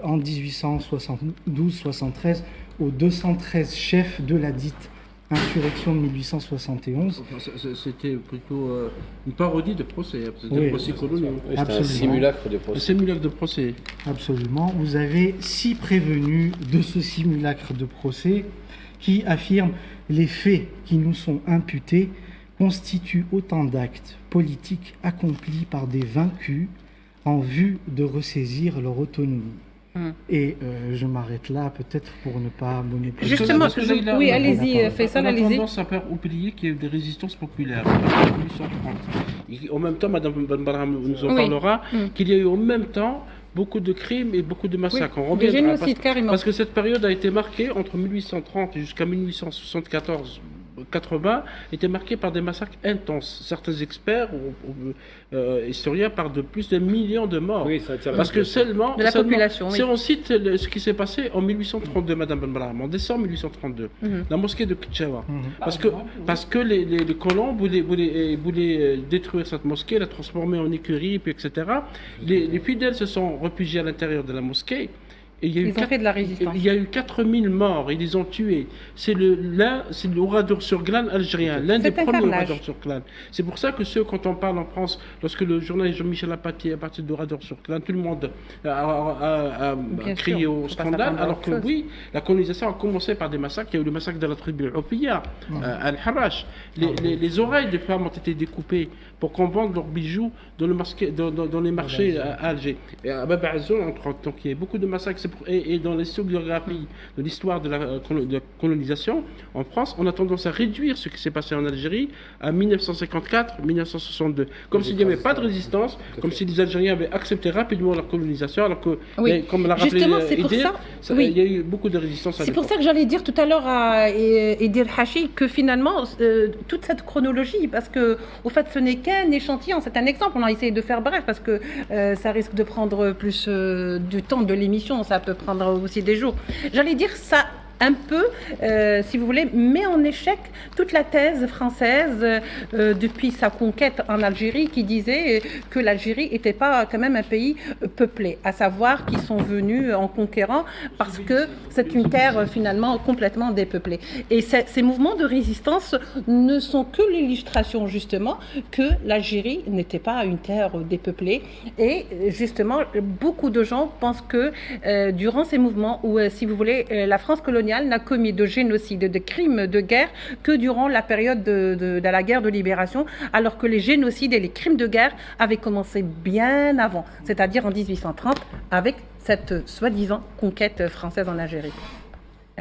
en 1872-73 aux 213 chefs de la dite insurrection de 1871. C'était plutôt une parodie de procès, c'était Oui. un procès colonial. Oui, c'était un simulacre de procès. Un simulacre de procès. Absolument. Vous avez 6 prévenus de ce simulacre de procès qui affirment les faits qui nous sont imputés constituent autant d'actes politiques accomplis par des vaincus en vue de ressaisir leur autonomie. Et je m'arrête là, peut-être pour ne pas monopoliser. Justement, oui, allez-y, On Faisal, a allez-y. tendance à faire oublier qu'il y a eu des résistances populaires en 1830. Et en même temps, Mme Benbarham nous en parlera, qu'il y a eu en même temps beaucoup de crimes et beaucoup de massacres. On Des reviendra, génocides, carrément. parce que cette période a été marquée entre 1830 jusqu'à 1874. 80 était marquée par des massacres intenses. Certains experts ou historiens parlent de plus d'un million de morts. Oui, ça attire Parce que seulement, de la population, si on cite ce qui s'est passé en 1832, Madame Benbarham, en décembre 1832, la mosquée de Kitchewa. Parce que les colons voulaient détruire cette mosquée, la transformer en écurie, puis etc. Les fidèles se sont réfugiés à l'intérieur de la mosquée. Et il Ils ont fait de la résistance. Il y a eu 4000 morts, ils les ont tués. C'est l'Ouradour-sur-Glane algérien, l'un des premiers Ouradour-sur-Glane. C'est pour ça que quand on parle en France, lorsque le journaliste Jean-Michel Apathy est parti d'Ouradour-sur-Glane, tout le monde a crié au scandale, alors que oui, la colonisation a commencé par des massacres. Il y a eu le massacre de la tribu Opiya, à Al-Harash. Les oreilles des femmes ont été découpées pour qu'on vende leurs bijoux dans les marchés à Alger. Et à Bab Azoun, entre autres. Donc il y a beaucoup de massacres. Et dans l'historiographie de l'histoire de la colonisation en France, on a tendance à réduire ce qui s'est passé en Algérie à 1954-1962. Comme s'il n'y avait pas de résistance, comme si les Algériens avaient accepté rapidement la colonisation, alors que, comme l'a rappelé Idir, il y a eu beaucoup de résistance à l'époque. C'est pour ça que j'allais dire tout à l'heure à Idir Hachi que finalement, toute cette chronologie, parce que au fait ce n'est qu'un échantillon, c'est un exemple, on a essayé de faire bref, parce que ça risque de prendre plus du temps de l'émission, ça peut prendre aussi des jours. J'allais dire ça un peu, si vous voulez, met en échec toute la thèse française depuis sa conquête en Algérie qui disait que l'Algérie n'était pas quand même un pays peuplé, à savoir qu'ils sont venus en conquérant parce que c'est une terre finalement complètement dépeuplée. Et ces mouvements de résistance ne sont que l'illustration justement que l'Algérie n'était pas une terre dépeuplée. Et justement, beaucoup de gens pensent que durant ces mouvements où, si vous voulez, la France coloniale n'a commis de génocide, de crimes de guerre que durant la période de la guerre de libération, alors que les génocides et les crimes de guerre avaient commencé bien avant, c'est-à-dire en 1830, avec cette soi-disant conquête française en Algérie.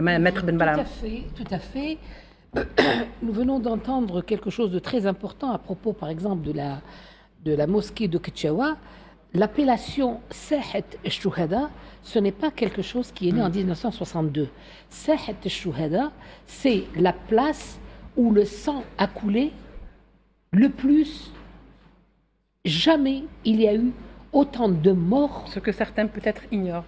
Maître Benbarham. Tout à fait. Nous venons d'entendre quelque chose de très important à propos, par exemple, de la mosquée de Kitchewa. L'appellation Sahet al-Shuhada, ce n'est pas quelque chose qui est né en 1962. Sahet al-Shuhada, c'est la place où le sang a coulé le plus. Jamais il y a eu autant de morts. Ce que certains peut-être ignorent.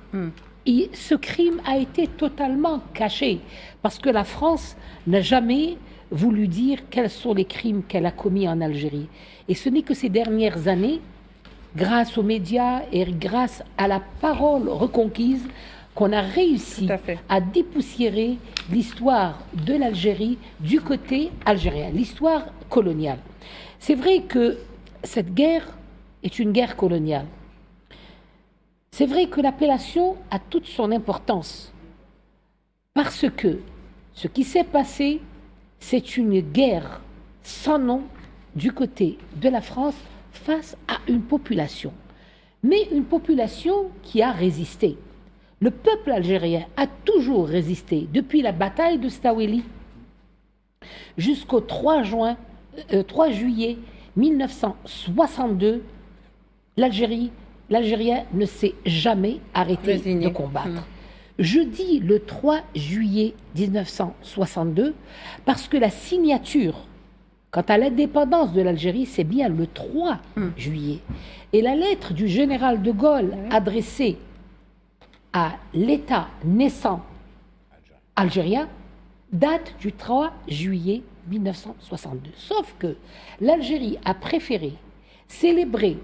Et ce crime a été totalement caché parce que la France n'a jamais voulu dire quels sont les crimes qu'elle a commis en Algérie. Et ce n'est que ces dernières années, grâce aux médias et grâce à la parole reconquise, qu'on a réussi à dépoussiérer l'histoire de l'Algérie du côté algérien, l'histoire coloniale. C'est vrai que cette guerre est une guerre coloniale. C'est vrai que l'appellation a toute son importance parce que ce qui s'est passé, c'est une guerre sans nom du côté de la France face à une population, mais une population qui a résisté. Le peuple algérien a toujours résisté depuis la bataille de Staweli jusqu'au 3 juillet 1962. L'Algérien ne s'est jamais arrêté de combattre. Je dis le 3 juillet 1962 parce que la signature quant à l'indépendance de l'Algérie, c'est bien le 3 juillet. Et la lettre du général de Gaulle adressée à l'État naissant algérien date du 3 juillet 1962. Sauf que l'Algérie a préféré célébrer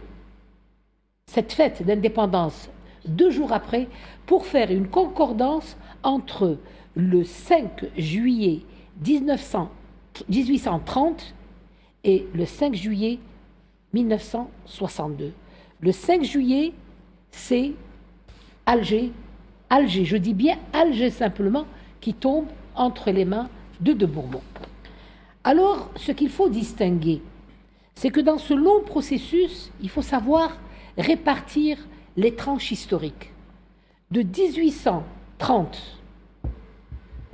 cette fête d'indépendance 2 jours après pour faire une concordance entre le 5 juillet 1830 et le 5 juillet 1962. Le 5 juillet, c'est Alger, je dis bien Alger simplement, qui tombe entre les mains de Bourbon. Alors, ce qu'il faut distinguer, c'est que dans ce long processus, il faut savoir répartir les tranches historiques. De 1830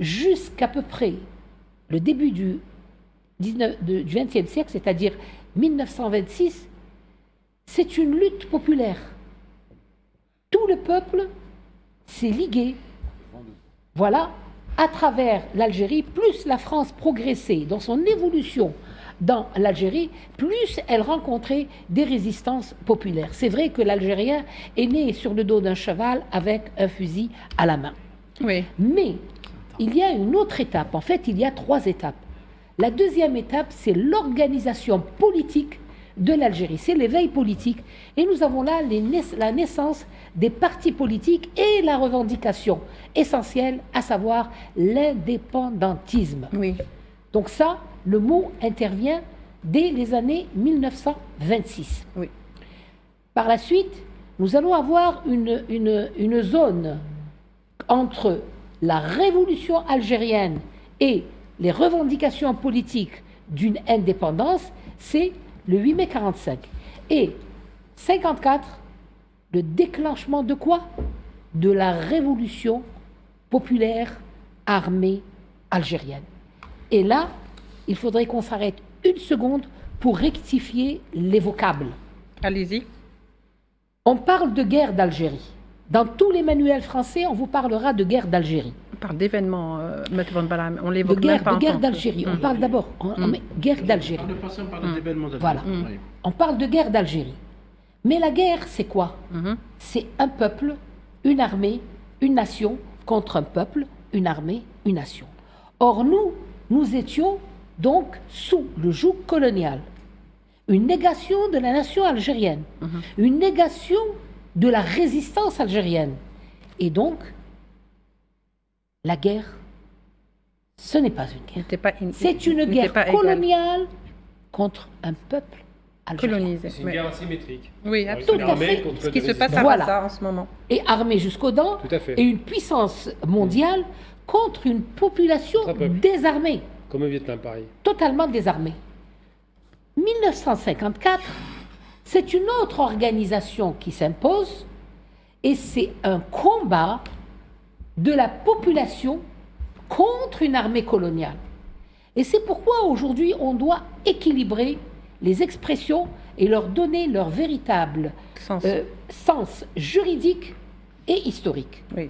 jusqu'à peu près le début du XXe siècle, c'est-à-dire 1926, c'est une lutte populaire. Tout le peuple s'est ligué, voilà, à travers l'Algérie. Plus la France progressait dans son évolution dans l'Algérie, plus elle rencontrait des résistances populaires. C'est vrai que l'Algérien est né sur le dos d'un cheval avec un fusil à la main. Oui. Mais il y a une autre étape. En fait, il y a 3 étapes. La deuxième étape, c'est l'organisation politique de l'Algérie. C'est l'éveil politique. Et nous avons là la naissance des partis politiques et la revendication essentielle, à savoir l'indépendantisme. Oui. Donc ça, le mot intervient dès les années 1926. Oui. Par la suite, nous allons avoir une zone entre la révolution algérienne et les revendications politiques d'une indépendance, c'est le 8 mai 45. Et 54, le déclenchement de quoi? De la révolution populaire armée algérienne. Et là, il faudrait qu'on s'arrête une seconde pour rectifier les vocables. Allez-y. On parle de guerre d'Algérie. Dans tous les manuels français, on vous parlera de guerre d'Algérie. On parle d'événements, on l'évoque de même pas. De guerre d'Algérie. On parle d'abord, guerre d'Algérie. On parle d'événements d'Algérie. Voilà. On parle de guerre d'Algérie. Mais la guerre, c'est quoi? C'est un peuple, une armée, une nation contre un peuple, une armée, une nation. Or, nous étions donc sous le joug colonial. Une négation de la nation algérienne. Une négation de la résistance algérienne. Et donc, la guerre, ce n'est pas une guerre. C'est une guerre coloniale contre un peuple algérien. Colonisé. C'est une guerre asymétrique. Oui, tout à fait. Ce qui se passe à Gaza en ce moment. Et armée jusqu'aux dents, et une puissance mondiale contre une population désarmée. Comme au Vietnam, pareil. Totalement désarmée. 1954, c'est une autre organisation qui s'impose et c'est un combat de la population contre une armée coloniale. Et c'est pourquoi aujourd'hui on doit équilibrer les expressions et leur donner leur véritable sens juridique et historique. Oui.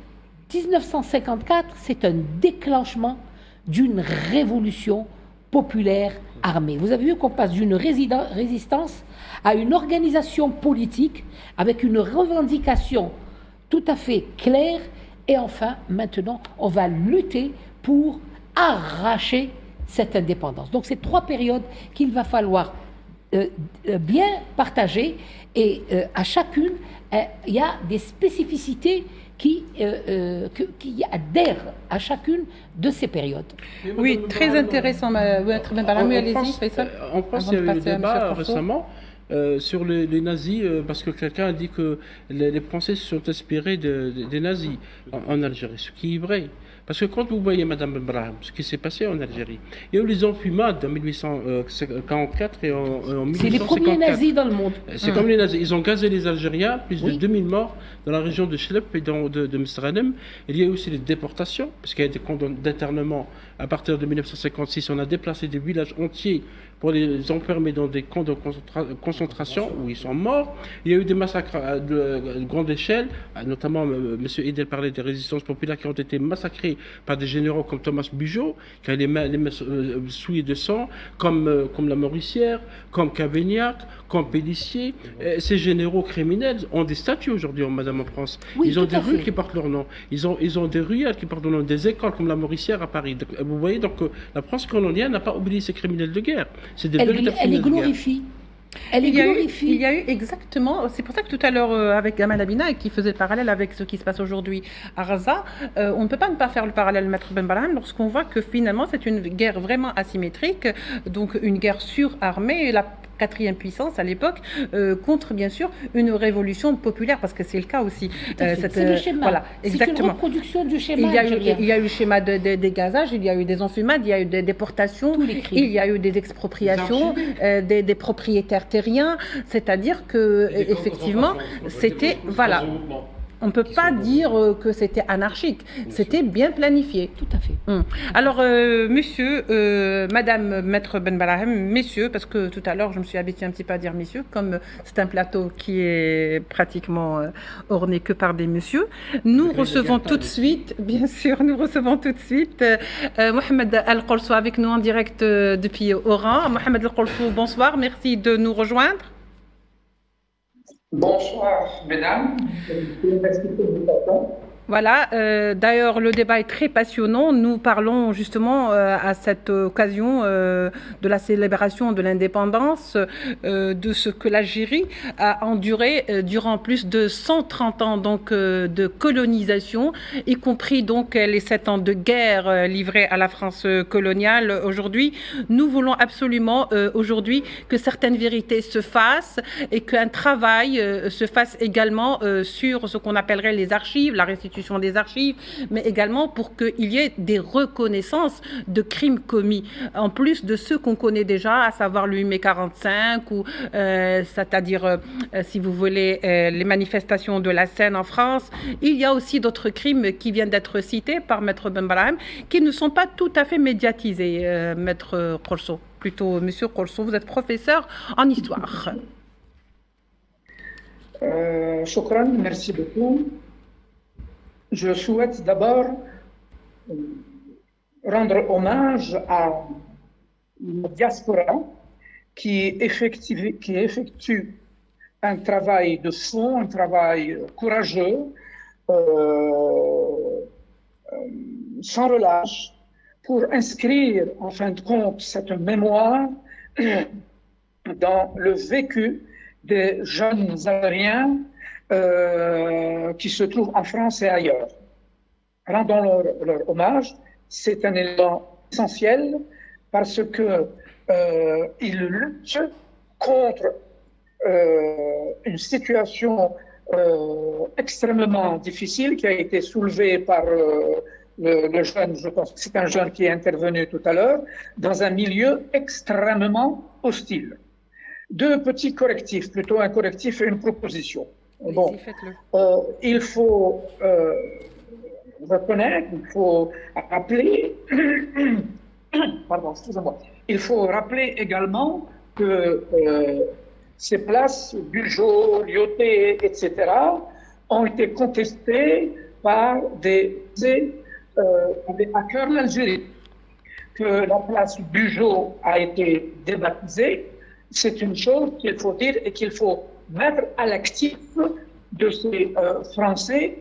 1954, c'est un déclenchement d'une révolution populaire armée. Vous avez vu qu'on passe d'une résistance à une organisation politique avec une revendication tout à fait claire. Et enfin, maintenant, on va lutter pour arracher cette indépendance. Donc, c'est 3 périodes qu'il va falloir bien partager. Et à chacune, il y a des spécificités qui adhèrent à chacune de ces périodes. Oui, très intéressant. Allez-y, en France, il y a eu un débat récemment sur les nazis, parce que quelqu'un a dit que les Français se sont inspirés des nazis en Algérie, ce qui est vrai. Parce que quand vous voyez Mme Brahim, ce qui s'est passé en Algérie, il y a eu les enfumades en 1844 et en 1854. C'est les premiers nazis dans le monde. C'est comme les nazis. Ils ont gazé les Algériens, plus de 2000 morts dans la région de Chlep et de Msranem. Il y a eu aussi les déportations, parce qu'il y a eu des camps d'internement. À partir de 1956, on a déplacé des villages entiers pour les enfermer dans des camps de concentration où ils sont morts. Il y a eu des massacres de grande échelle, notamment M. Idel parlait des résistances populaires qui ont été massacrées par des généraux comme Thomas Bugeaud, qui a les mains souillées de sang, comme la Mauricière, comme Cavaignac, comme Pélissier. Ces généraux criminels ont des statues aujourd'hui en France. Oui, ils ont des rues qui portent leur nom. Ils ont des ruelles qui portent leur nom, des écoles comme la Mauricière à Paris. Donc, vous voyez donc que la France coloniale n'a pas oublié ces criminels de guerre. Elle les glorifie. Elle est Il y glorifiée. a eu exactement, c'est pour ça que tout à l'heure, avec Gamal Abina, qui faisait le parallèle avec ce qui se passe aujourd'hui à Gaza, on ne peut pas ne pas faire le parallèle, Maître Ben Barham, lorsqu'on voit que finalement c'est une guerre vraiment asymétrique, donc une guerre surarmée, la quatrième puissance à l'époque, contre bien sûr une révolution populaire, parce que c'est le cas aussi. C'est le schéma. Voilà, exactement. C'est une reproduction du schéma. Il y a eu le schéma des gazages, il y a eu des enfumades, il y a eu des déportations, il y a eu des expropriations, des propriétaires terriens, c'est-à-dire que effectivement, c'était voilà. On ne peut pas dire que c'était anarchique, c'était bien planifié. Tout à fait. Alors, monsieur, madame, maître Ben Barham, messieurs, parce que tout à l'heure, je me suis habituée un petit peu à dire messieurs, comme c'est un plateau qui est pratiquement orné que par des messieurs. Nous recevons tout de suite, bien sûr, Mohamed Al-Qolso avec nous en direct depuis Oran. Mohamed Al-Qolso, bonsoir, merci de nous rejoindre. Bonsoir, mesdames. Voilà, d'ailleurs le débat est très passionnant. Nous parlons justement à cette occasion de la célébration de l'indépendance, de ce que l'Algérie a enduré durant plus de 130 ans donc, de colonisation, y compris donc les 7 ans de guerre livrés à la France coloniale. Aujourd'hui, nous voulons absolument aujourd'hui que certaines vérités se fassent et qu'un travail se fasse également sur ce qu'on appellerait les archives, la restitution des archives, mais également pour qu'il y ait des reconnaissances de crimes commis, en plus de ceux qu'on connaît déjà, à savoir le 8 mai 45, ou c'est-à-dire, si vous voulez, les manifestations de la Seine en France. Il y a aussi d'autres crimes qui viennent d'être cités par Maître Ben Barham, qui ne sont pas tout à fait médiatisés, Maître Qolso. Plutôt, Monsieur Qolso, vous êtes professeur en histoire. Shukran, merci beaucoup. Je souhaite d'abord rendre hommage à la diaspora qui effectue un travail de fond, un travail courageux, sans relâche, pour inscrire en fin de compte cette mémoire dans le vécu des jeunes Algériens qui se trouvent en France et ailleurs. Rendons leur hommage, c'est un élément essentiel parce qu'ils luttent contre une situation extrêmement difficile qui a été soulevée par le jeune, je pense que c'est un jeune qui est intervenu tout à l'heure, dans un milieu extrêmement hostile. Deux petits correctifs, plutôt un correctif et une proposition. Bon, il faut reconnaître, il faut rappeler, pardon, excusez-moi, il faut rappeler également que ces places, Bugeaud, Lyoté, etc., ont été contestées par des hackers d'Algérie. Que la place Bugeaud a été débaptisée, c'est une chose qu'il faut dire et qu'il faut mettre à l'actif de ces Français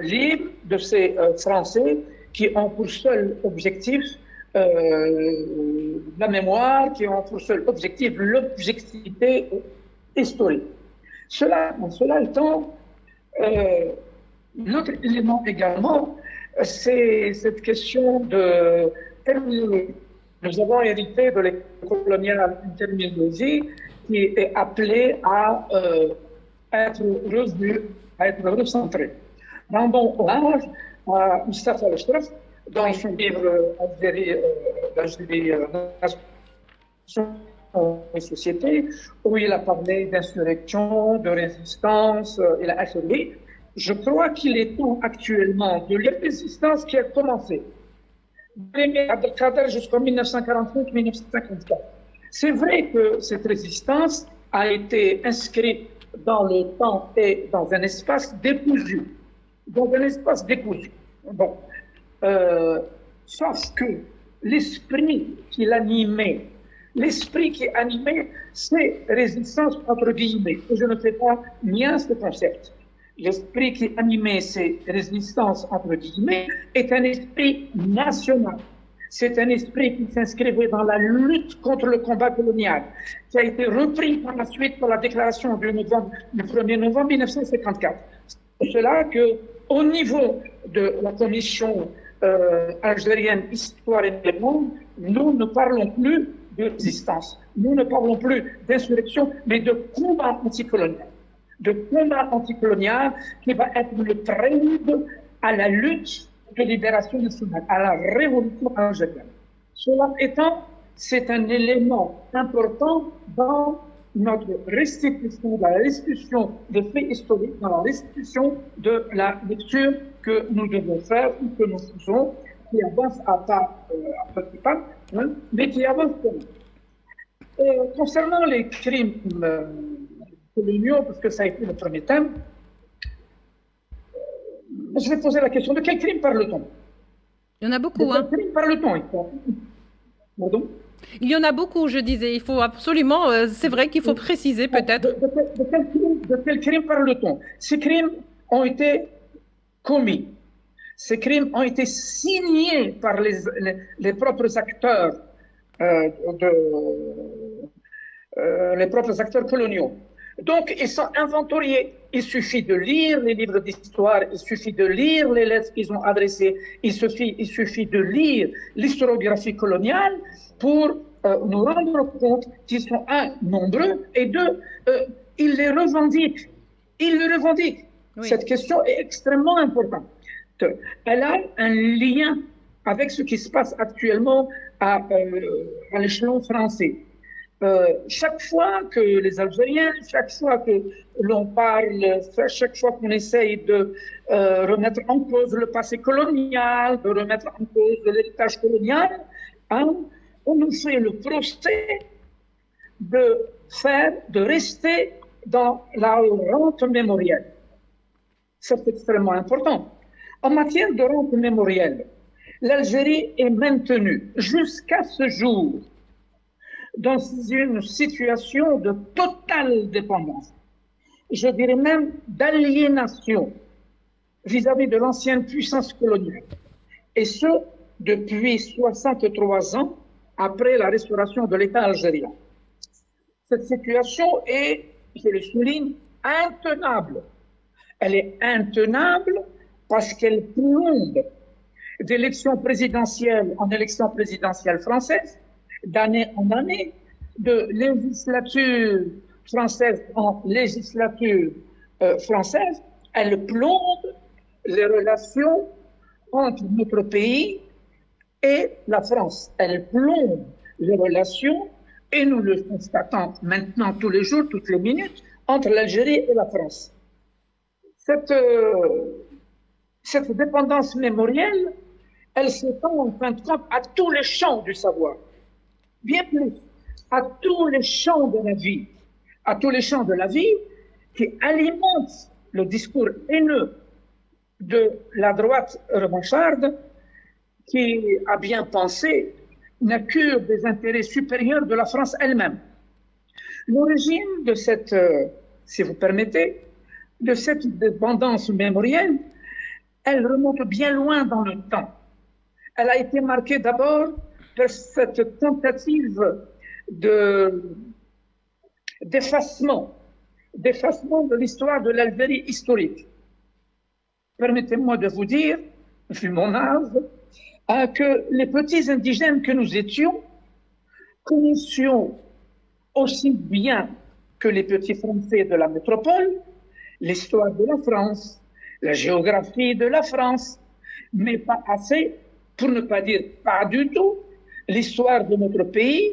libres, de ces Français qui ont pour seul objectif la mémoire, qui ont pour seul objectif l'objectivité historique. Cela étant, l'autre élément également, c'est cette question de terminologie. Nous avons hérité de l'école coloniale une terminologie qui est appelée à être revue, à être recentrée. Rendons hommage à Mustafa Al-Shraf dans son livre Algérie, Nation et Société, où il a parlé d'insurrection, de résistance, il a affirmé. Je crois qu'il est temps actuellement de la résistance qui a commencé jusqu'en 1945-1954. C'est vrai que cette résistance a été inscrite dans le temps et dans un espace décousu. Bon. Sauf que l'esprit qui animait ces résistances entre guillemets. Et je ne fais pas bien ce concept. L'esprit qui animait ces résistances entre guillemets est un esprit national. C'est un esprit qui s'inscrivait dans la lutte contre le combat colonial, qui a été repris par la suite par la déclaration du 1er novembre 1954. C'est pour cela qu'au niveau de la commission algérienne Histoire et Monde, nous ne parlons plus de résistance, nous ne parlons plus d'insurrection, mais de combat anticolonial. De combat anticolonial qui va être le prélude à la lutte de libération nationale, à la révolution algérienne. Cela étant, c'est un élément important dans notre restitution, dans la restitution des faits historiques, dans la restitution de la lecture que nous devons faire ou que nous faisons, qui avance à petit pas, hein, mais qui avance quand même. Concernant les crimes coloniaux, parce que ça a été le premier thème, je vais poser la question, de quel crime parle-t-on? Il y en a beaucoup. De quel crime parle-t-on? Pardon? Il y en a beaucoup, je disais. Il faut absolument, c'est vrai qu'il faut préciser peut-être. De quel crime parle-t-on? Ces crimes ont été commis. Ces crimes ont été signés par les propres acteurs, les propres acteurs coloniaux. Donc, ils sont inventoriés. Il suffit de lire les livres d'histoire, il suffit de lire les lettres qu'ils ont adressées, il suffit de lire l'historiographie coloniale pour nous rendre compte qu'ils sont, un, nombreux, et deux, ils les revendiquent. Ils le revendiquent. Oui. Cette question est extrêmement importante. Elle a un lien avec ce qui se passe actuellement à l'échelon français. Chaque fois que les Algériens, chaque fois que l'on parle, chaque fois qu'on essaye de remettre en cause le passé colonial, de remettre en cause l'héritage colonial, hein, on nous fait le procès de rester dans la rente mémorielle. C'est extrêmement important. En matière de rente mémorielle, l'Algérie est maintenue jusqu'à ce jour dans une situation de totale dépendance, je dirais même d'aliénation vis-à-vis de l'ancienne puissance coloniale. Et ce, depuis 63 ans après la restauration de l'État algérien. Cette situation est, je le souligne, intenable. Elle est intenable parce qu'elle plombe d'élection présidentielle en élection présidentielle française, d'année en année, de législature française en législature française, elle plombe les relations entre notre pays et la France. Elle plombe les relations, et nous le constatons maintenant tous les jours, toutes les minutes, entre l'Algérie et la France. Cette dépendance mémorielle, elle s'étend en fin de compte à tous les champs du savoir. Bien plus, à tous les champs de la vie, à tous les champs de la vie qui alimentent le discours haineux de la droite revancharde qui a bien pensé n'a que des intérêts supérieurs de la France elle-même. L'origine de cette, si vous permettez, de cette dépendance mémorielle, elle remonte bien loin dans le temps. Elle a été marquée d'abord par cette tentative d'effacement de l'histoire de l'Algérie historique. Permettez-moi de vous dire, vu mon âge, que les petits indigènes que nous étions connaissions aussi bien que les petits Français de la métropole l'histoire de la France, la géographie de la France, mais pas assez, pour ne pas dire pas du tout, l'histoire de notre pays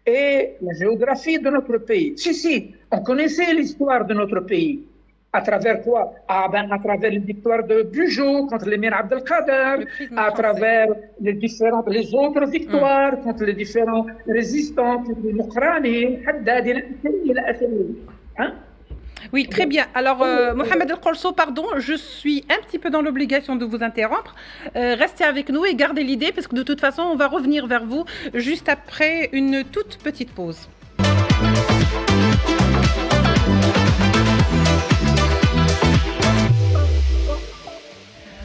et la géographie de notre pays. Si, on connaissait l'histoire de notre pays. À travers quoi? À travers les victoires de Bugeaud contre l'émir Abdelkader, à travers les autres victoires contre les différents résistants, les Mokrani, Haddad, hein? Oui, très bien. Alors, Mohamed El Korso, pardon, je suis un petit peu dans l'obligation de vous interrompre. Restez avec nous et gardez l'idée, parce que de toute façon, on va revenir vers vous juste après une toute petite pause.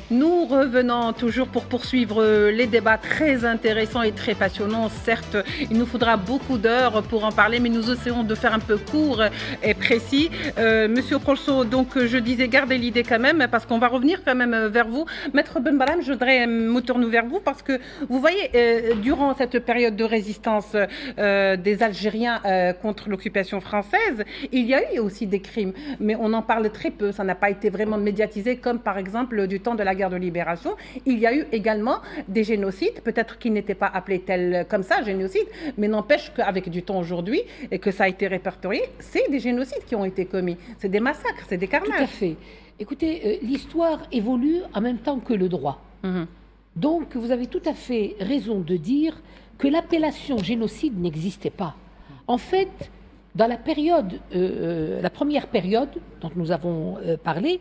Nous revenons toujours pour poursuivre les débats très intéressants et très passionnants. Certes, il nous faudra beaucoup d'heures pour en parler, mais nous essayons de faire un peu court et précis. Monsieur Kolso, donc je disais, gardez l'idée quand même, parce qu'on va revenir quand même vers vous. Maître Benbalam, je voudrais me tourner vers vous, parce que vous voyez, durant cette période de résistance des Algériens contre l'occupation française, il y a eu aussi des crimes, mais on en parle très peu. Ça n'a pas été vraiment médiatisé, comme par exemple du temps de la guerre de libération. Il y a eu également des génocides, peut-être qu'ils n'étaient pas appelés tels comme ça, génocides, mais n'empêche qu'avec du temps aujourd'hui, et que ça a été répertorié, c'est des génocides qui ont été commis. C'est des massacres, c'est des carnages. Tout à fait. Écoutez, l'histoire évolue en même temps que le droit. Donc, vous avez tout à fait raison de dire que l'appellation génocide n'existait pas. En fait, dans la période, la première période dont nous avons parlé,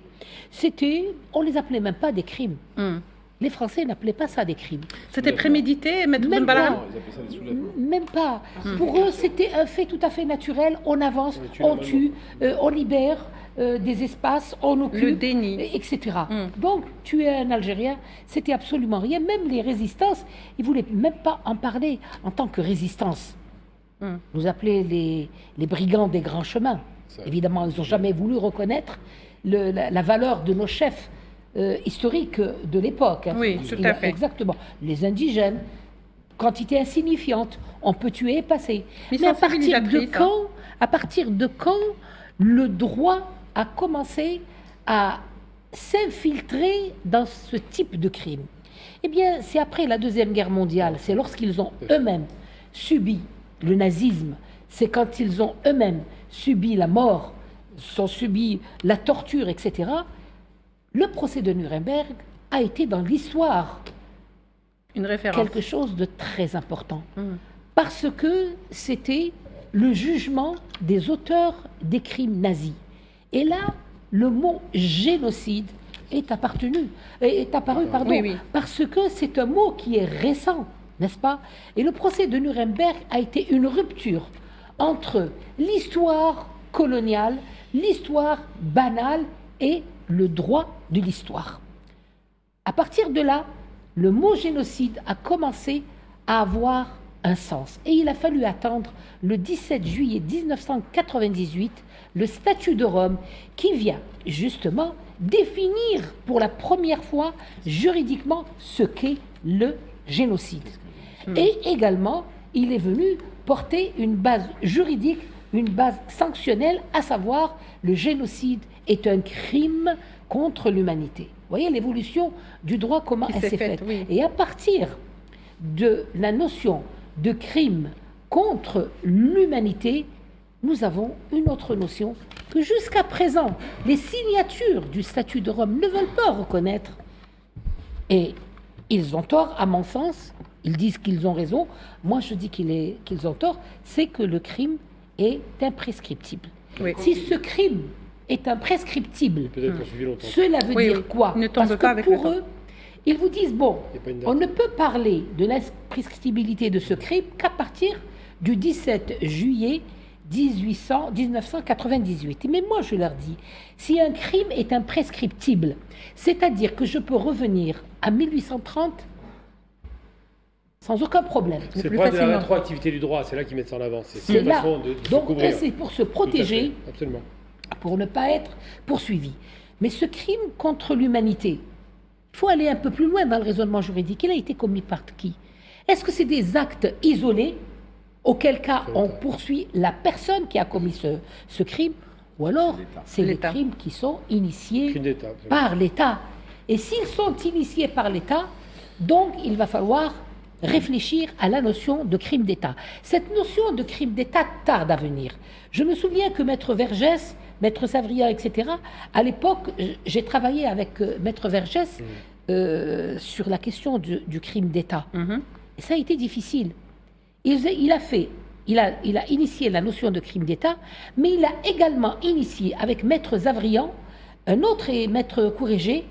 on les appelait même pas des crimes. Les Français n'appelaient pas ça des crimes. C'était prémédité, Maître Benbalam ? Même pas. Pour eux, c'était un fait tout à fait naturel. On avance, on tue, on libère des espaces, on occupe, le déni, etc. Donc, tuer un Algérien, c'était absolument rien. Même les résistances, ils voulaient même pas en parler en tant que résistance. Nous appelaient les brigands des grands chemins. Évidemment, ils n'ont jamais voulu reconnaître la valeur de nos chefs historiques de l'époque. Oui, tout à fait. Exactement. Les indigènes, quantité insignifiante, on peut tuer et passer. Mais à partir de quand le droit a commencé à s'infiltrer dans ce type de crime? Eh bien, c'est après la Deuxième Guerre mondiale. C'est lorsqu'ils ont eux-mêmes subi le nazisme. C'est quand ils ont eux-mêmes subi la mort, ont subi la torture, etc. Le procès de Nuremberg a été dans l'histoire une référence, quelque chose de très important. Parce que c'était le jugement des auteurs des crimes nazis. Et là, le mot génocide est apparu, parce que c'est un mot qui est récent, n'est-ce pas? Et le procès de Nuremberg a été une rupture entre l'histoire coloniale, l'histoire banale et le droit de l'histoire. À partir de là, le mot génocide a commencé à avoir un sens. Et il a fallu attendre le 17 juillet 1998, le statut de Rome, qui vient justement définir pour la première fois juridiquement ce qu'est le génocide. Et également, il est venu porter une base juridique, une base sanctionnelle, à savoir le génocide est un crime contre l'humanité. Vous voyez l'évolution du droit, comment elle s'est faite. Oui. Et à partir de la notion de crime contre l'humanité, nous avons une autre notion que jusqu'à présent, les signatures du statut de Rome ne veulent pas reconnaître. Et ils ont tort, à mon sens. Ils disent qu'ils ont raison. Moi, je dis qu'ils ont tort. C'est que le crime est imprescriptible. Oui. Si ce crime est imprescriptible, cela veut dire quoi? Parce que pour eux, ils vous disent, bon, on ne peut parler de l'imprescriptibilité de ce crime qu'à partir du 17 juillet 1998. Mais moi, je leur dis, si un crime est imprescriptible, c'est-à-dire que je peux revenir à 1830 sans aucun problème. C'est le problème de la rétroactivité du droit, c'est là qu'ils mettent ça en avant. C'est une façon de se couvrir. C'est pour se protéger, absolument, pour ne pas être poursuivi. Mais ce crime contre l'humanité, il faut aller un peu plus loin dans le raisonnement juridique. Il a été commis par qui? Est-ce que c'est des actes isolés, auquel cas on poursuit la personne qui a commis ce crime, ou alors c'est des crimes qui sont initiés par l'État? Et s'ils sont initiés par l'État, donc il va falloir réfléchir à la notion de crime d'État. Cette notion de crime d'État tarde à venir. Je me souviens que Maître Vergès, Maître Savria, etc., à l'époque, j'ai travaillé avec Maître Vergès sur la question du crime d'État. Et ça a été difficile. Il a initié la notion de crime d'État, mais il a également initié avec Maître Zavrian, un autre et Maître Courégé,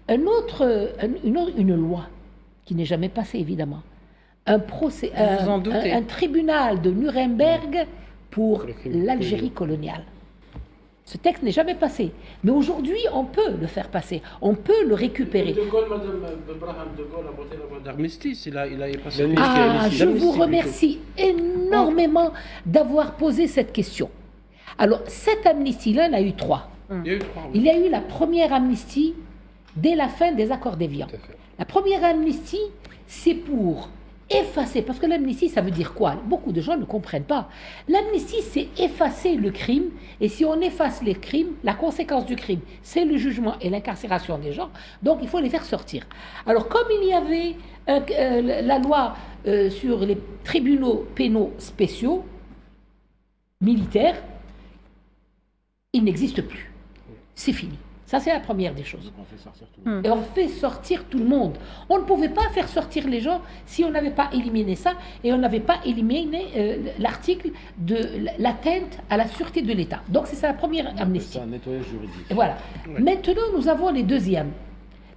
une loi qui n'est jamais passée, évidemment. Un tribunal de Nuremberg pour l'Algérie coloniale. Ce texte n'est jamais passé. Mais aujourd'hui, on peut le faire passer. On peut le récupérer. De Gaulle, Madame Braham de Gaulle a voté la loi d'armistice. Il a passé je vous remercie énormément d'avoir posé cette question. Alors, cette amnistie-là, il y en a eu 3. Il y a eu la première amnistie dès la fin des accords d'Évian. La première amnistie, c'est pour effacer, parce que l'amnistie, ça veut dire quoi? Beaucoup de gens ne comprennent pas. L'amnistie, c'est effacer le crime, et si on efface les crimes, la conséquence du crime, c'est le jugement et l'incarcération des gens, donc il faut les faire sortir. Alors, comme il y avait la loi sur les tribunaux pénaux spéciaux, militaires, il n'existe plus. C'est fini. Ça, c'est la première des choses. On fait sortir tout le monde. Et on fait sortir tout le monde. On ne pouvait pas faire sortir les gens si on n'avait pas éliminé ça et on n'avait pas éliminé l'article de l'atteinte à la sûreté de l'État. Donc, c'est ça la première amnistie. C'est un nettoyage juridique. Et voilà. Ouais. Maintenant, nous avons les deuxièmes.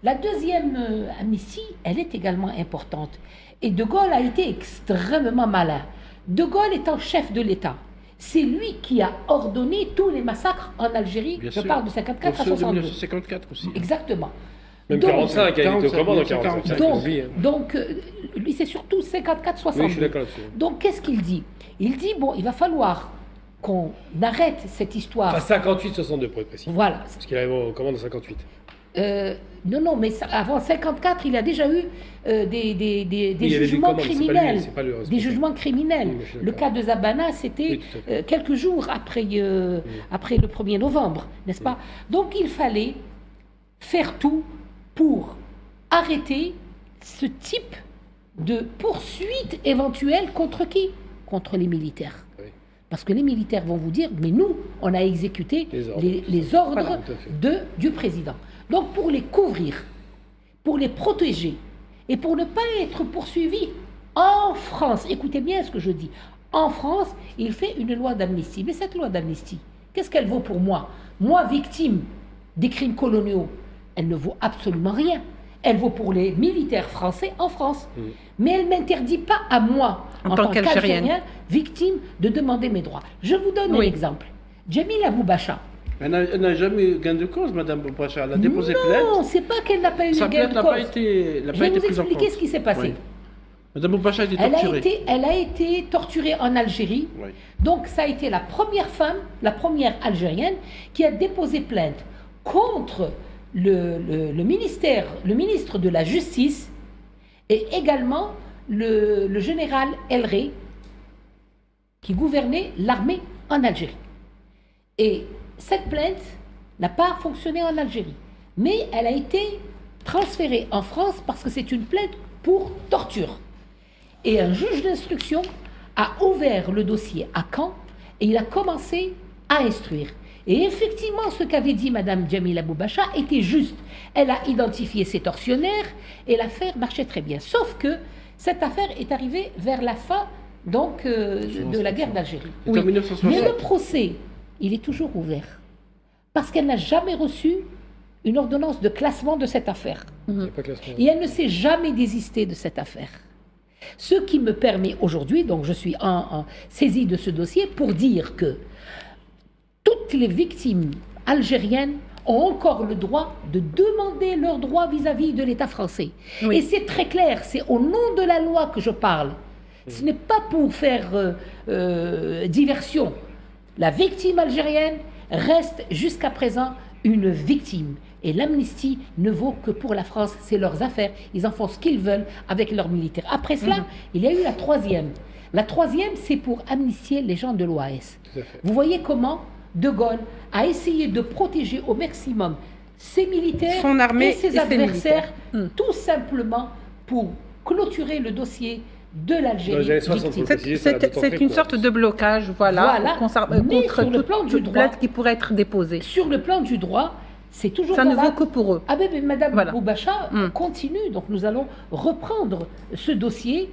La deuxième amnistie, elle est également importante. Et De Gaulle a été extrêmement malin. De Gaulle étant chef de l'État, c'est lui qui a ordonné tous les massacres en Algérie. Bien je sûr. parle de 54 à 62. 1954 aussi. Exactement. Même 45, il était au commande en 45. Donc, lui, c'est surtout 54-62. Oui, je suis d'accord là-dessus. Donc, qu'est-ce qu'il dit? Il dit, bon, il va falloir qu'on arrête cette histoire. Enfin, 58-62 pour être précis. Voilà. Parce qu'il arrive au commande en 58. Non, mais avant 54, il y a déjà eu des jugements criminels. Des jugements criminels. Oui, le cas de Zabana, c'était quelques jours après le 1er novembre, n'est-ce pas? Donc il fallait faire tout pour arrêter ce type de poursuite éventuelle contre qui? Contre les militaires. Oui. Parce que les militaires vont vous dire, mais nous, on a exécuté les ordres du président. Donc pour les couvrir, pour les protéger et pour ne pas être poursuivis en France, écoutez bien ce que je dis, en France, il fait une loi d'amnistie. Mais cette loi d'amnistie, qu'est-ce qu'elle vaut pour moi? Moi, victime des crimes coloniaux, elle ne vaut absolument rien. Elle vaut pour les militaires français en France. Mais elle ne m'interdit pas à moi, en tant qu'Algérien, victime, de demander mes droits. Je vous donne un exemple. Djamila Boubacha. Elle n'a jamais eu gain de cause, Madame Boubacha. Elle a déposé plainte. Non, c'est pas qu'elle n'a pas eu gain de cause. Je vais vous expliquer ce qui s'est passé. Oui. Madame Boubacha a été torturée. Elle a été torturée en Algérie. Oui. Donc, ça a été la première femme, la première Algérienne, qui a déposé plainte contre le ministre de la Justice et également le général El Rey, qui gouvernait l'armée en Algérie. Et cette plainte n'a pas fonctionné en Algérie, mais elle a été transférée en France parce que c'est une plainte pour torture. Et un juge d'instruction a ouvert le dossier à Caen et il a commencé à instruire. Et effectivement, ce qu'avait dit Madame Djamila Boubacha était juste. Elle a identifié ses tortionnaires et l'affaire marchait très bien. Sauf que cette affaire est arrivée vers la fin donc, de la guerre d'Algérie. Oui. Mais le procès, il est toujours ouvert. Parce qu'elle n'a jamais reçu une ordonnance de classement de cette affaire. Et elle ne s'est jamais désistée de cette affaire. Ce qui me permet aujourd'hui, donc je suis saisie de ce dossier pour dire que toutes les victimes algériennes ont encore le droit de demander leurs droits vis-à-vis de l'État français. Oui. Et c'est très clair, c'est au nom de la loi que je parle. Ce n'est pas pour faire diversion. La victime algérienne reste jusqu'à présent une victime. Et l'amnistie ne vaut que pour la France, c'est leurs affaires. Ils en font ce qu'ils veulent avec leurs militaires. Après cela, il y a eu la troisième. La troisième, c'est pour amnistier les gens de l'OAS. Vous voyez comment De Gaulle a essayé de protéger au maximum ses militaires, son armée et ses adversaires, tout simplement pour clôturer le dossier de l'Algérie. C'est une sorte de blocage, contre sur le plan du droit qui pourrait être déposée. Sur le plan du droit, c'est toujours ça ne vaut que pour eux. Ah ben, Madame Boubacha continue, donc nous allons reprendre ce dossier,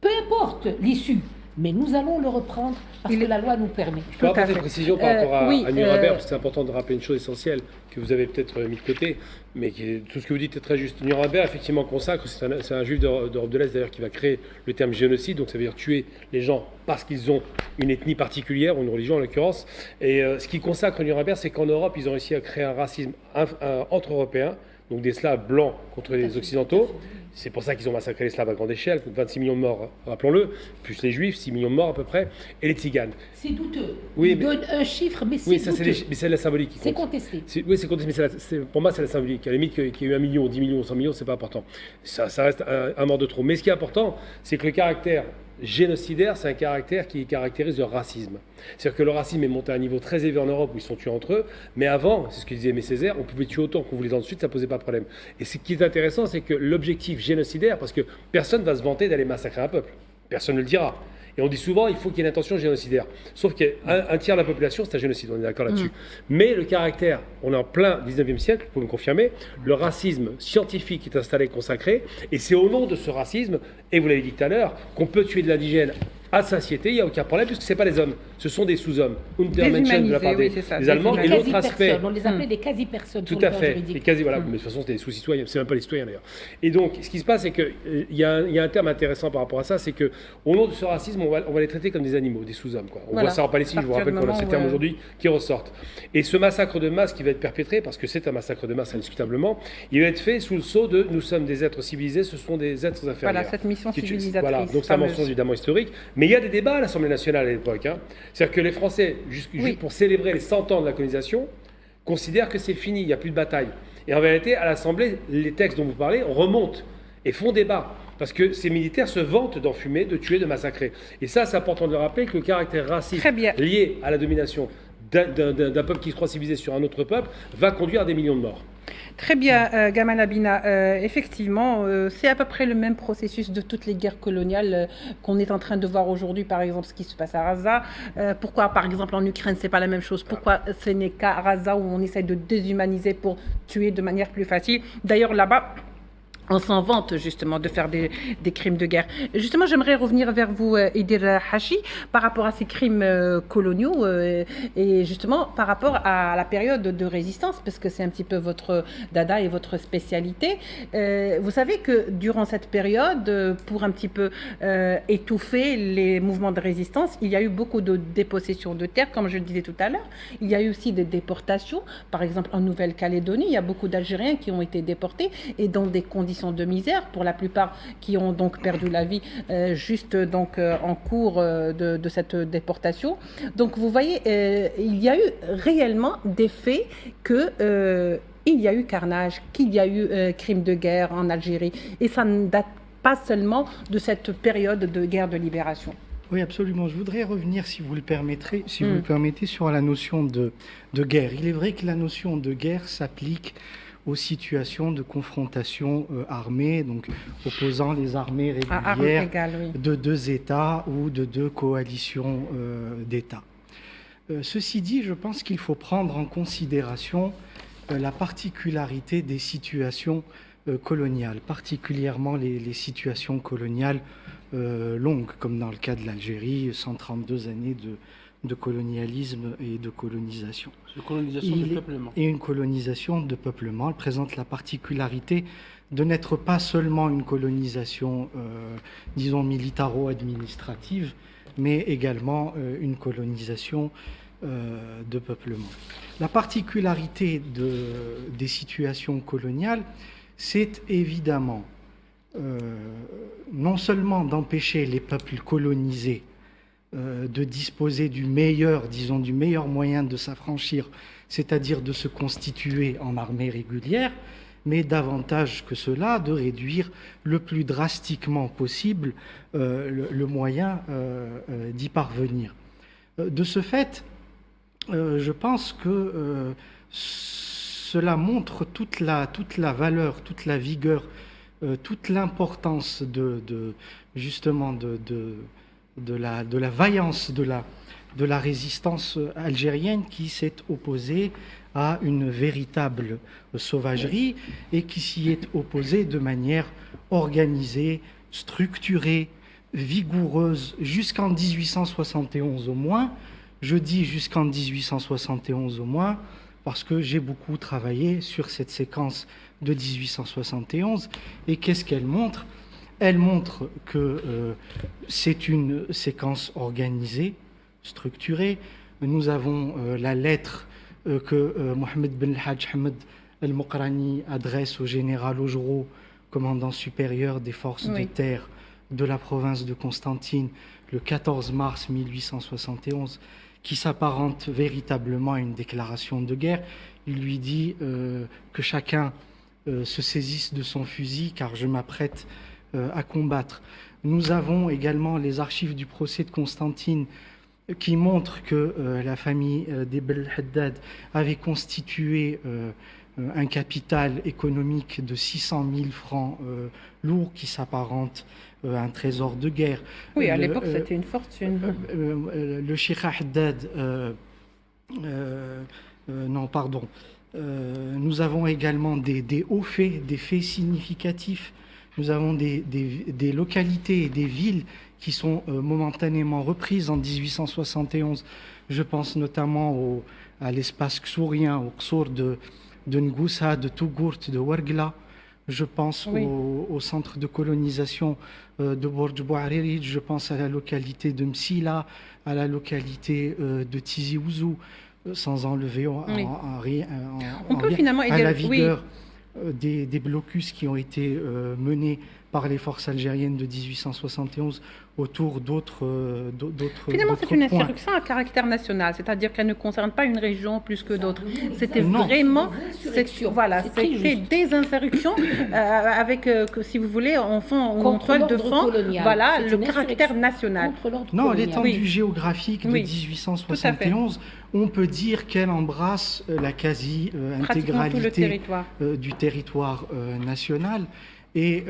peu importe l'issue. mais nous allons le reprendre parce que la loi nous permet. Je peux apporter une précision par rapport à Nuremberg, parce que c'est important de rappeler une chose essentielle que vous avez peut-être mis de côté, mais tout ce que vous dites est très juste. Nuremberg, effectivement, consacre, c'est un juif d'Europe de l'Est d'ailleurs qui va créer le terme génocide, donc ça veut dire tuer les gens parce qu'ils ont une ethnie particulière, ou une religion en l'occurrence. Et ce qui consacre Nuremberg, c'est qu'en Europe, ils ont réussi à créer un racisme entre Européens, donc des Slaves blancs contre les Occidentaux. C'est pour ça qu'ils ont massacré les Slaves à grande échelle, 26 millions de morts, rappelons-le, plus les Juifs, 6 millions de morts à peu près, et les Tziganes. C'est douteux. Oui, Ils donnent un chiffre, mais c'est douteux. Mais c'est la symbolique qui compte. C'est contesté. Oui, c'est contesté, mais pour moi, c'est la symbolique. À la limite, qu'il y ait eu 1 million, 10 millions, 100 millions, c'est pas important. Ça reste un mort de trop. Mais ce qui est important, c'est que le caractère génocidaire, c'est un caractère qui caractérise le racisme. C'est-à-dire que le racisme est monté à un niveau très élevé en Europe où ils sont tués entre eux, mais avant, c'est ce que disait Aimé Césaire, on pouvait tuer autant qu'on voulait ensuite, ça ne posait pas de problème. Et ce qui est intéressant, c'est que l'objectif génocidaire, parce que personne ne va se vanter d'aller massacrer un peuple, personne ne le dira. Et on dit souvent qu'il faut qu'il y ait une intention génocidaire. Sauf qu'un tiers de la population, c'est un génocide, on est d'accord là-dessus. Mais le caractère, on est en plein 19e siècle, vous pouvez me confirmer, le racisme scientifique est installé, consacré, et c'est au nom de ce racisme, et vous l'avez dit tout à l'heure, qu'on peut tuer de l'indigène à satiété, il n'y a aucun problème, puisque ce n'est pas les hommes, ce sont des sous-hommes. Untermenschen de la part des Allemands, et l'autre aspect... On les appelait des quasi-personnes. Tout à fait, les quasi, voilà, mais de toute façon, c'était des sous-citoyens, c'est même pas les citoyens d'ailleurs. Et donc, ce qui se passe, c'est qu'il y a un terme intéressant par rapport à ça, c'est qu'au nom de ce racisme, on va les traiter comme des animaux, des sous-hommes. On voit ça en Palestine, je vous rappelle qu'on a ces termes aujourd'hui qui ressortent. Et ce massacre de masse qui va être perpétré, parce que c'est un massacre de masse indiscutablement, il va être fait sous le sceau de « nous sommes des êtres civilisés, ce sont des êtres inférieurs ». Voilà, cette mission civilisatrice. Voilà, donc c'est un mensonge évidemment historique, mais il y a des débats à l'Assemblée nationale à l'époque. C'est-à-dire que les Français, juste pour célébrer les 100 ans de la colonisation, considèrent que c'est fini, il n'y a plus de bataille. Et en vérité, à l'Assemblée, les textes dont vous parlez remontent et font débat. Parce que ces militaires se vantent d'enfumer, de tuer, de massacrer. Et ça, c'est important de le rappeler, que le caractère raciste lié à la domination d'un peuple qui se croit civilisé sur un autre peuple va conduire à des millions de morts. Très bien, Gamal Abina. Effectivement, c'est à peu près le même processus de toutes les guerres coloniales qu'on est en train de voir aujourd'hui, par exemple, ce qui se passe à Gaza. Pourquoi, par exemple, en Ukraine, c'est pas la même chose? Pourquoi ce n'est qu'à Gaza où on essaie de déshumaniser pour tuer de manière plus facile? D'ailleurs, là-bas, on s'en vante justement de faire des crimes de guerre. Justement, j'aimerais revenir vers vous, Idir Hachi, par rapport à ces crimes coloniaux et justement par rapport à la période de résistance, parce que c'est un petit peu votre dada et votre spécialité. Vous savez que durant cette période, pour un petit peu étouffer les mouvements de résistance, il y a eu beaucoup de dépossessions de terres, comme je le disais tout à l'heure. Il y a eu aussi des déportations. Par exemple, en Nouvelle-Calédonie, il y a beaucoup d'Algériens qui ont été déportés et dans des conditions de misère, pour la plupart qui ont donc perdu la vie juste donc en cours de cette déportation. Donc vous voyez, il y a eu réellement des faits que il y a eu carnage, qu'il y a eu crimes de guerre en Algérie, et ça ne date pas seulement de cette période de guerre de libération. Oui, absolument. Je voudrais revenir, si vous le permettrez, si vous le permettez, sur la notion de guerre. Il est vrai que la notion de guerre s'applique aux situations de confrontation armée, donc opposant les armées régulières de deux États ou de deux coalitions d'États. Ceci dit, je pense qu'il faut prendre en considération la particularité des situations coloniales, particulièrement les situations coloniales longues, comme dans le cas de l'Algérie, 132 années de colonialisme et de colonisation. De colonisation de peuplement. Et une colonisation de peuplement. Elle présente la particularité de n'être pas seulement une colonisation, disons, militaro-administrative, mais également une colonisation de peuplement. La particularité des situations coloniales, c'est évidemment non seulement d'empêcher les peuples colonisés de disposer du meilleur moyen de s'affranchir, c'est-à-dire de se constituer en armée régulière, mais davantage que cela, de réduire le plus drastiquement possible le moyen d'y parvenir. De ce fait, je pense que cela montre toute la valeur, toute la vigueur, toute l'importance justement de la vaillance de la résistance algérienne qui s'est opposée à une véritable sauvagerie et qui s'y est opposée de manière organisée, structurée, vigoureuse jusqu'en 1871 au moins. Je dis jusqu'en 1871 au moins parce que j'ai beaucoup travaillé sur cette séquence de 1871. Et qu'est-ce qu'elle montre ? Elle montre que c'est une séquence organisée, structurée. Nous avons la lettre que Mohamed Ben Hadj Hamad El-Mokrani adresse au général Augereau, commandant supérieur des forces de terre de la province de Constantine, le 14 mars 1871, qui s'apparente véritablement à une déclaration de guerre. Il lui dit que chacun se saisisse de son fusil, car je m'apprête à combattre. Nous avons également les archives du procès de Constantine qui montrent que la famille des Bel Haddad avait constitué un capital économique de 600 000 francs lourds qui s'apparente à un trésor de guerre. Oui, à l'époque, c'était une fortune. Le Cheikh Haddad... non, pardon. Nous avons également des hauts faits, des faits significatifs. Nous avons des localités et des villes qui sont momentanément reprises en 1871. Je pense notamment à l'espace ksourien, au Ksour de Ngoussa, de Tougourt, de Ouargla. Je pense au centre de colonisation de Bourj Bouaririd. Je pense à la localité de Msila, à la localité de Tizi Ouzou, sans enlever à la vigueur des blocus qui ont été menés par les forces algériennes de 1871 autour d'autres Finalement, c'est une insurrection à caractère national, c'est-à-dire qu'elle ne concerne pas une région plus que d'autres. C'était vraiment, c'était des insurrections avec, si vous voulez, en toile de fond, voilà, le caractère national. Non, l'étendue géographique de 1871, on peut dire qu'elle embrasse la quasi-intégralité du territoire national. Et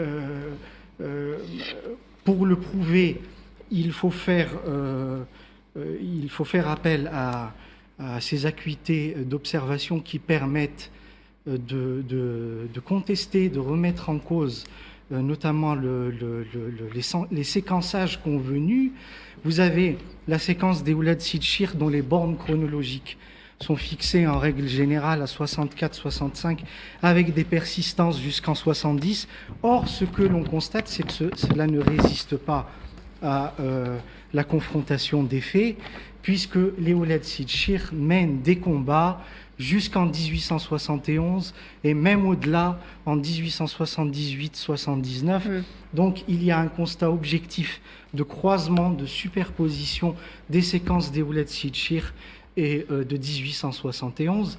pour le prouver, il faut faire appel à ces acuités d'observation qui permettent de contester, de remettre en cause notamment les séquençages convenus. Vous avez la séquence des Oulad Sidchir dont les bornes chronologiques sont fixées en règle générale à 64-65 avec des persistances jusqu'en 70. Or, ce que l'on constate, c'est que cela ne résiste pas à la confrontation des faits, puisque les Oulad Sidchir mènent des combats jusqu'en 1871 et même au-delà en 1878-79. Donc il y a un constat objectif de croisement, de superposition des séquences des Oulad Sidchir et de 1871,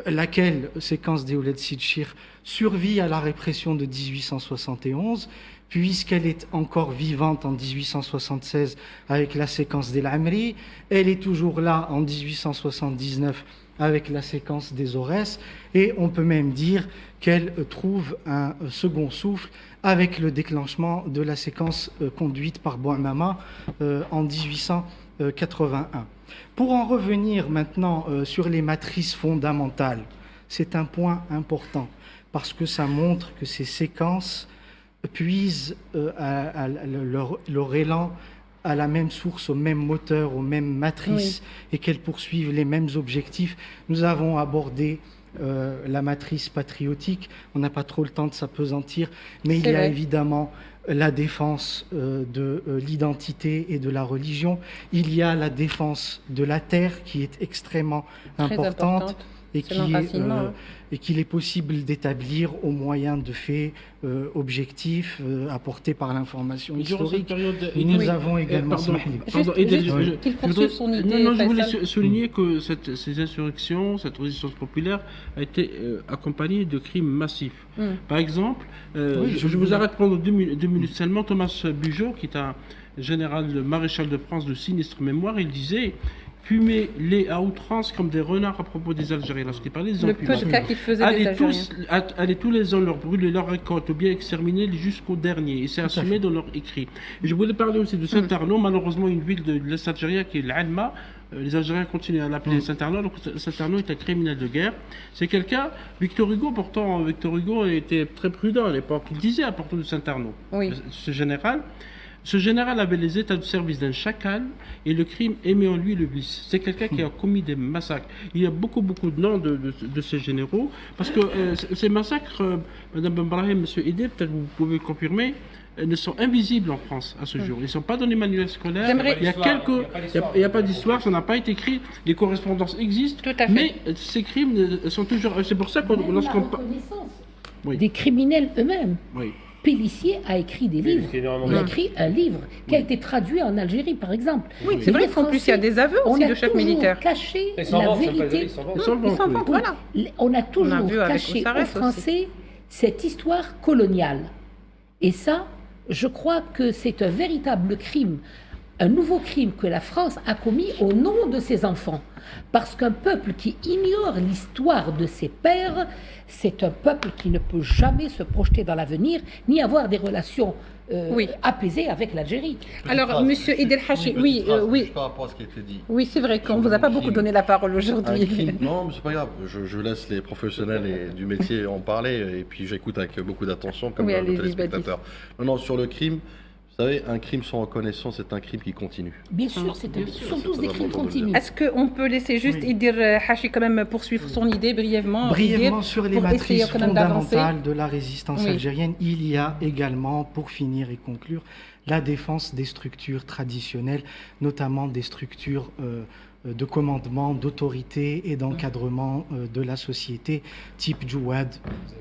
laquelle séquence des Oulad Sidchir survit à la répression de 1871, puisqu'elle est encore vivante en 1876 avec la séquence des Lamri, elle est toujours là en 1879 avec la séquence des Aurès, et on peut même dire qu'elle trouve un second souffle avec le déclenchement de la séquence conduite par Bouamama en 1881. Pour en revenir maintenant sur les matrices fondamentales, c'est un point important parce que ça montre que ces séquences puisent leur élan à la même source, au même moteur, aux mêmes matrices et qu'elles poursuivent les mêmes objectifs. Nous avons abordé la matrice patriotique, on n'a pas trop le temps de s'appesantir, mais il y a évidemment la défense de l'identité et de la religion. Il y a la défense de la terre qui est extrêmement importante et qu'il est possible d'établir au moyen de faits objectifs apportés par l'information historique. Nous avons également... Je voulais souligner que ces insurrections, cette résistance populaire a été accompagnée de crimes massifs. Par exemple, je vous arrête pendant 2 minutes seulement. Thomas Bugeaud, qui est un général maréchal de France de sinistre mémoire, il disait: fumer-les à outrance comme des renards à propos des Algériens. Lorsqu'il parlait des peu de cas qu'il faisait des Algériens. Allez tous les ans leur brûler leur récolte ou bien exterminer jusqu'au dernier. Et c'est assumé dans leur écrit. Et je voulais parler aussi de Saint-Arnaud, malheureusement une ville de l'Est algérien qui est l'Alma. Les Algériens continuent à l'appeler Saint-Arnaud, donc Saint-Arnaud est un criminel de guerre. C'est quelqu'un, Victor Hugo, pourtant Victor Hugo était très prudent à l'époque. Il disait à propos de Saint-Arnaud, ce général, Ce général avait les états de service d'un chacal et le crime émet en lui le vice. C'est quelqu'un qui a commis des massacres. Il y a beaucoup de noms de ces généraux, parce que ces massacres, Mme Benbrahim, M. Idé, peut-être vous pouvez confirmer, ne sont invisibles en France à ce jour. Ils ne sont pas dans les manuels scolaires. Il n'y a pas d'histoire, ça n'a pas été écrit. Les correspondances existent, mais ces crimes sont toujours... C'est pour ça que lorsqu'on... Des criminels eux-mêmes. Oui. Pélissier a écrit des livres. Il a écrit un livre qui a été traduit en Algérie, par exemple. Oui, c'est vrai qu'en plus, il y a des aveux aussi de chefs militaires. On a toujours caché la vérité. Ils s'en vont, voilà. On a toujours caché aux Français cette histoire coloniale. Et ça, je crois que c'est un véritable crime, un nouveau crime que la France a commis au nom de ses enfants. Parce qu'un peuple qui ignore l'histoire de ses pères, c'est un peuple qui ne peut jamais se projeter dans l'avenir, ni avoir des relations apaisées avec l'Algérie. Alors, Monsieur Idel Hachi, oui. Par rapport à ce qui a été dit. Oui, c'est vrai qu'on ne vous a pas beaucoup donné la parole aujourd'hui. Non, mais c'est pas grave. Je laisse les professionnels du métier en parler, et puis j'écoute avec beaucoup d'attention, comme le téléspectateur. Non, sur le crime. Vous savez, un crime sans reconnaissance, c'est un crime qui continue. Bien sûr, ce sont tous des crimes continus. Est-ce qu'on peut laisser juste Idir Hachi quand même poursuivre son idée brièvement sur les matrices fondamentales de la résistance algérienne, il y a également, pour finir et conclure, la défense des structures traditionnelles, notamment des structures de commandement, d'autorité et d'encadrement de la société, type Djouad,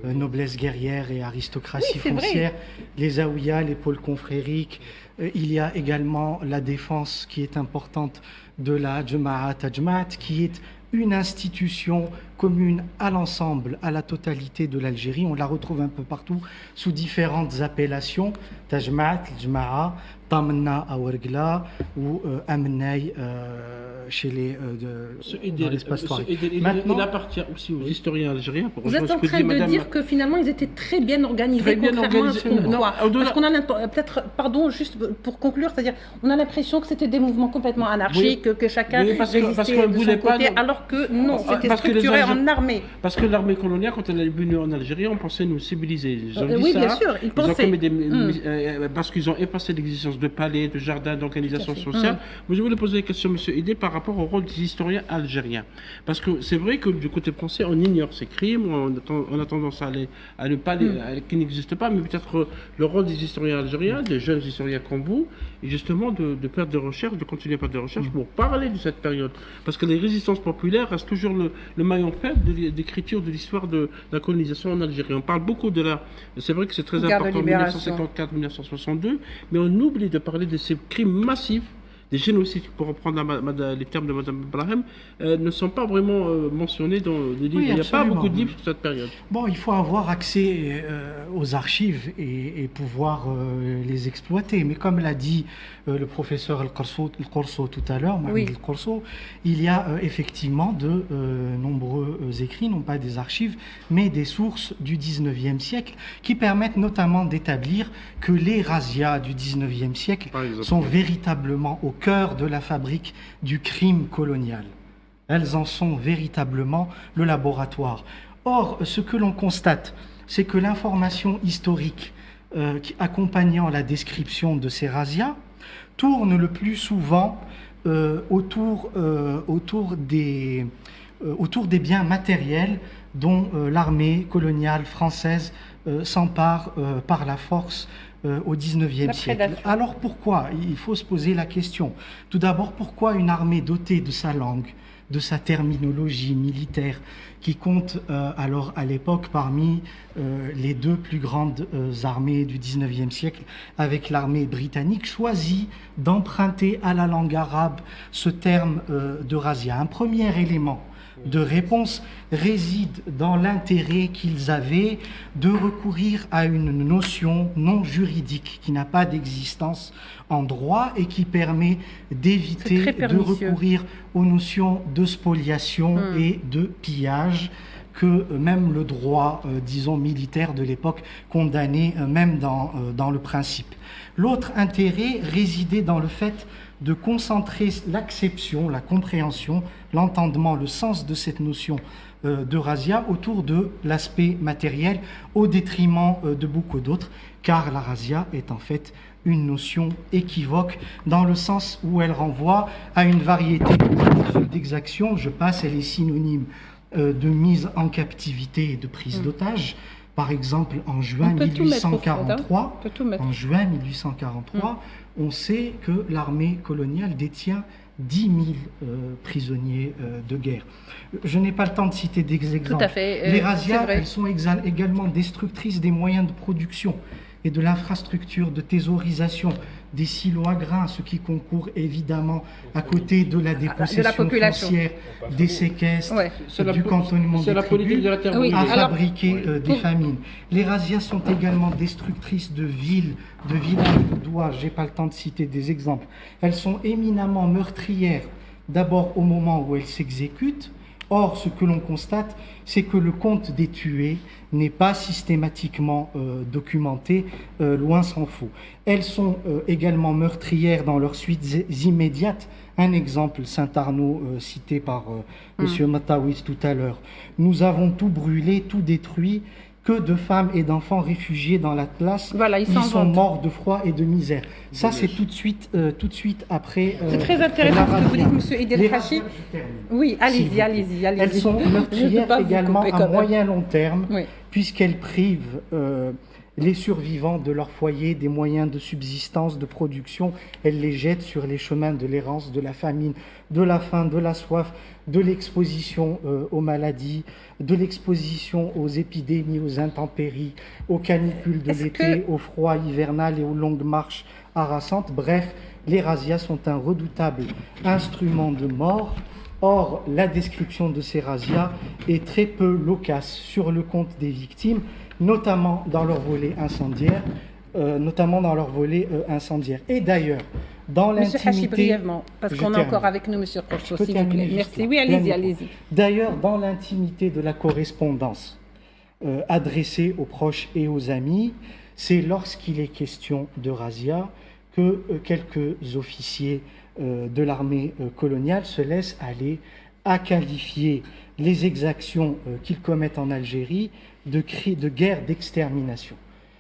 noblesse guerrière et aristocratie foncière, les Aouïas, les pôles confrériques. Il y a également la défense qui est importante de la Jamaat Tajmat, qui est une institution commune à l'ensemble, à la totalité de l'Algérie. On la retrouve un peu partout sous différentes appellations, Tajmat, Jama'a, Tamna à Ouargla ou Amnay chez les dans l'espace touareg. Il appartient aussi aux historiens algériens. Vous êtes en train de dire que finalement ils étaient très bien organisés, contrairement à ce qu'on croit. Parce qu'on a peut-être, pardon, juste pour conclure, c'est-à-dire on a l'impression que c'était des mouvements complètement anarchiques, que chacun résistait de son côté, alors que non, c'était structuré en armée. Parce que l'armée coloniale, quand elle est venue en Algérie, on pensait nous civiliser. Oui, bien sûr, ils pensaient. Parce qu'ils ont effacé l'existence de palais, de jardins, d'organisations sociales. Mais je voulais poser une question, M. Idé, par rapport au rôle des historiens algériens. Parce que c'est vrai que du côté français, on ignore ces crimes, on a tendance à ne pas qui n'existent pas, mais peut-être le rôle des historiens algériens, des jeunes historiens comme vous, est justement de faire des recherches, de continuer à faire des recherches pour parler de cette période. Parce que les résistances populaires restent toujours le maillon faible d'écriture de l'histoire de la colonisation en Algérie. On parle beaucoup de la... C'est vrai que c'est très important, 1954-1962, mais on oublie de parler de ces crimes massifs, des génocides, pour reprendre les termes de Mme Benbrahim, ne sont pas vraiment mentionnés dans les livres. Il n'y a pas beaucoup de livres sur cette période. Bon, il faut avoir accès aux archives et pouvoir les exploiter. Mais comme l'a dit le professeur El-Corso tout à l'heure, Mohamed El-Corso, il y a effectivement de nombreux écrits, non pas des archives, mais des sources du 19e siècle qui permettent notamment d'établir que les razzias du 19e siècle sont véritablement au cœur de la fabrique du crime colonial. Elles en sont véritablement le laboratoire. Or, ce que l'on constate, c'est que l'information historique accompagnant la description de ces razzias tourne le plus souvent autour des biens matériels dont l'armée coloniale française s'empare par la force au XIXe siècle. Alors pourquoi? Il faut se poser la question. Tout d'abord, pourquoi une armée dotée de sa langue, de sa terminologie militaire, qui compte alors à l'époque parmi les deux plus grandes armées du XIXe siècle, avec l'armée britannique, choisit d'emprunter à la langue arabe ce terme de razzia? Un premier élément de réponse réside dans l'intérêt qu'ils avaient de recourir à une notion non juridique qui n'a pas d'existence en droit et qui permet d'éviter de recourir aux notions de spoliation et de pillage que même le droit, disons, militaire de l'époque condamnait même dans le principe. L'autre intérêt résidait dans le fait de concentrer l'acception, la compréhension, l'entendement, le sens de cette notion de razzia autour de l'aspect matériel au détriment de beaucoup d'autres, car la razzia est en fait une notion équivoque dans le sens où elle renvoie à une variété d'exactions. Je passe, elle est synonyme de mise en captivité et de prise d'otage. Par exemple, en juin 1843, on sait que l'armée coloniale détient 10 000 prisonniers de guerre. Je n'ai pas le temps de citer des exemples. Tout à fait. Les razzias, elles sont également destructrices des moyens de production et de l'infrastructure de thésaurisation, des silos à grains, ce qui concourt évidemment à côté de la dépossession foncière, des séquestres, du cantonnement des tribus, à fabriquer des famines. Les razzias sont également destructrices de villes, de villages, j'ai pas le temps de citer des exemples. Elles sont éminemment meurtrières, d'abord au moment où elles s'exécutent. Or, ce que l'on constate, c'est que le compte des tués n'est pas systématiquement documenté, loin s'en faut. Elles sont également meurtrières dans leurs suites immédiates. Un exemple, Saint-Arnaud, cité par M. Mataouis tout à l'heure. Nous avons tout brûlé, tout détruit. Que de femmes et d'enfants réfugiés dans l'Atlas, ils sont morts de froid et de misère. Ça, c'est tout de suite après. C'est très intéressant ce que vous dites, Monsieur Idel Hachi. Oui, allez-y. Elles sont meurtrières également à moyen long terme, puisqu'elles privent les survivants de leur foyer, des moyens de subsistance, de production. Elles les jettent sur les chemins de l'errance, de la famine, de la faim, de la soif, de l'exposition aux maladies, de l'exposition aux épidémies, aux intempéries, aux canicules de l'été, au froid hivernal et aux longues marches harassantes. Bref, les razzias sont un redoutable instrument de mort. Or, la description de ces razzias est très peu loquace sur le compte des victimes, notamment dans leur volet incendiaire. Et d'ailleurs, dans l'intimité... Monsieur Hachi, brièvement, parce qu'on est encore avec nous, Monsieur Korcho, s'il vous plaît. Merci. Oui, allez-y. D'ailleurs, dans l'intimité de la correspondance adressée aux proches et aux amis, c'est lorsqu'il est question de razzia que quelques officiers de l'armée coloniale se laissent aller à qualifier les exactions qu'ils commettent en Algérie de guerre d'extermination.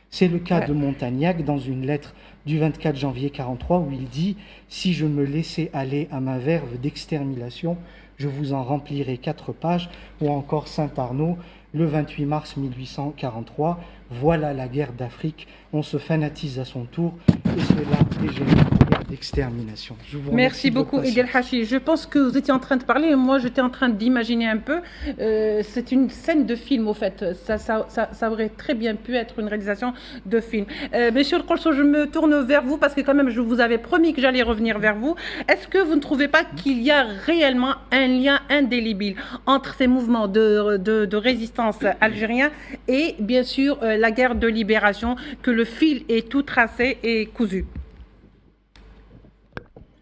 C'est le cas de Montagnac dans une lettre du 24 janvier 1943 où il dit « Si je me laissais aller à ma verve d'extermination, je vous en remplirai 4 pages » ou encore Saint-Arnaud, le 28 mars 1843, « Voilà la guerre d'Afrique, on se fanatise à son tour et cela dégénère en guerre d'extermination. » Merci beaucoup, Idel Hachi. Je pense que vous étiez en train de parler, moi j'étais en train d'imaginer un peu. C'est une scène de film, au fait. Ça aurait très bien pu être une réalisation de film. Monsieur Korcho, je me tourne vers vous parce que quand même je vous avais promis que j'allais revenir vers vous. Est-ce que vous ne trouvez pas qu'il y a réellement un lien indélébile entre ces mouvements de résistance algériens et bien sûr la guerre de libération, que le fil est tout tracé et cousu?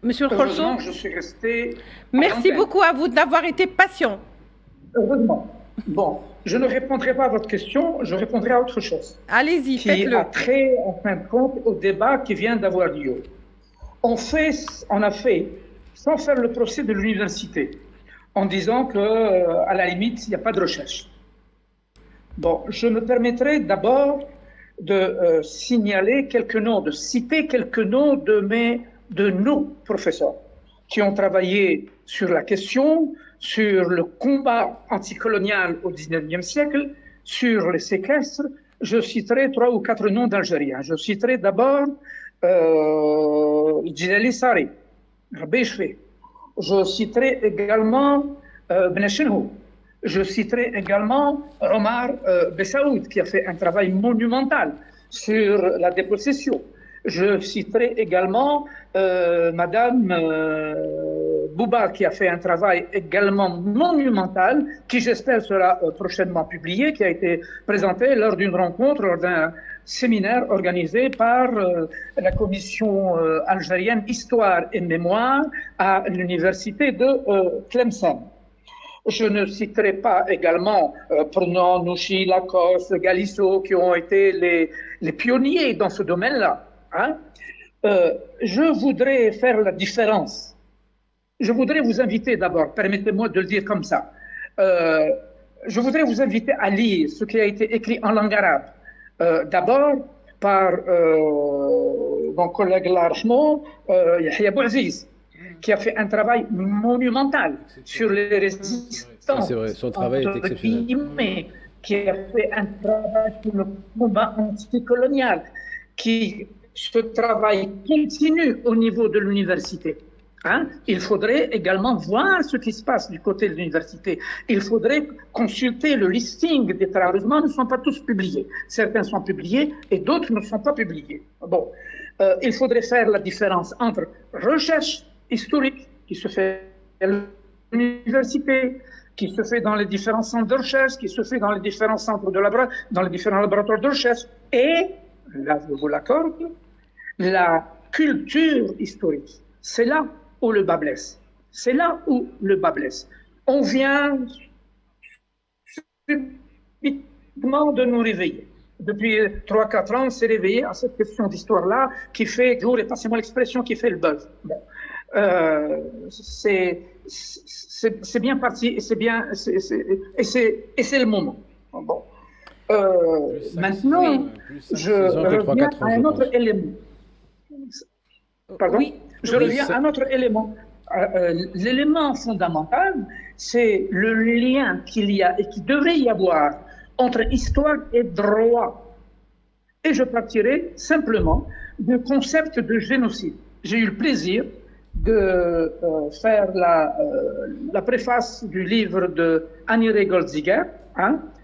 Monsieur Korcho, je suis resté. Merci beaucoup à vous d'avoir été patient. Heureusement. Bon, je ne répondrai pas à votre question, je répondrai à autre chose. Allez-y, faites-le. Qui a trait, en fin de compte, au débat qui vient d'avoir lieu. On a fait, sans faire le procès de l'université, en disant qu'à la limite, il n'y a pas de recherche. Bon, je me permettrai d'abord de signaler quelques noms, de citer quelques noms de nos professeurs qui ont travaillé sur la question, sur le combat anticolonial au XIXe siècle, sur les séquestres. Je citerai 3 ou 4 noms d'Algériens. Je citerai d'abord Djilali Sari, Rabbi Shfi. Je citerai également Ben Chenhou. Je citerai également Omar Bessaoud, qui a fait un travail monumental sur la dépossession. Je citerai également Madame Bouba, qui a fait un travail également monumental, qui j'espère sera prochainement publié, qui a été présenté lors d'une rencontre, lors d'un séminaire organisé par la commission algérienne Histoire et Mémoire à l'université de Tlemcen. Je ne citerai pas également Pronon, Nouchi, Lacoste, Galissot, qui ont été les pionniers dans ce domaine-là. Hein? Je voudrais faire la différence. Je voudrais vous inviter d'abord, permettez-moi de le dire comme ça, je voudrais vous inviter à lire ce qui a été écrit en langue arabe. D'abord, par mon collègue Yahya Bouaziz, qui a fait un travail monumental sur les résistances. C'est vrai, son travail est exceptionnel. Qui a fait un travail sur le combat anticolonial, ce travail continue au niveau de l'université. Il faudrait également voir ce qui se passe du côté de l'université. Il faudrait consulter le listing des travaux. Malheureusement, ne sont pas tous publiés. Certains sont publiés et d'autres ne sont pas publiés. Bon, il faudrait faire la différence entre recherche historique qui se fait à l'université, qui se fait dans les différents centres de recherche, qui se fait dans les différents centres dans les différents laboratoires de recherche, et, là je vous l'accorde, la culture historique. C'est là où le bas blesse. C'est là où le bas blesse. On vient subitement de nous réveiller. Depuis 3-4 ans, on s'est réveillé à cette question d'histoire-là qui fait, et passez-moi l'expression, qui fait le buzz. Bon. C'est bien parti et c'est bien et c'est le moment. Bon. Maintenant, je reviens à un autre élément. Pardon? Oui. Je reviens à un autre élément. L'élément fondamental, c'est le lien qu'il y a et qu'il devrait y avoir entre histoire et droit. Et je partirai simplement du concept de génocide. J'ai eu le plaisir de faire la préface du livre de Annie Goldziger,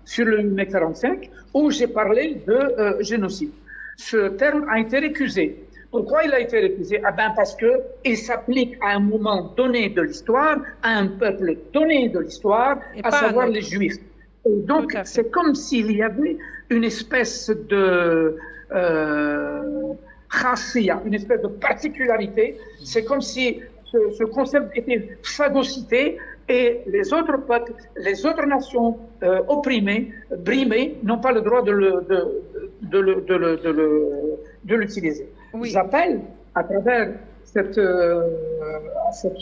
sur le mai 45, où j'ai parlé de génocide. Ce terme a été récusé. Pourquoi il a été récusé? Parce qu'il s'applique à un moment donné de l'histoire, à un peuple donné de l'histoire, à savoir les Juifs. Et donc, c'est comme s'il y avait une espèce de une espèce de particularité. C'est comme si ce concept était phagocyté et les autres peuples, les autres nations opprimées, brimées, n'ont pas le droit de l'utiliser. Oui. J'appelle à travers cette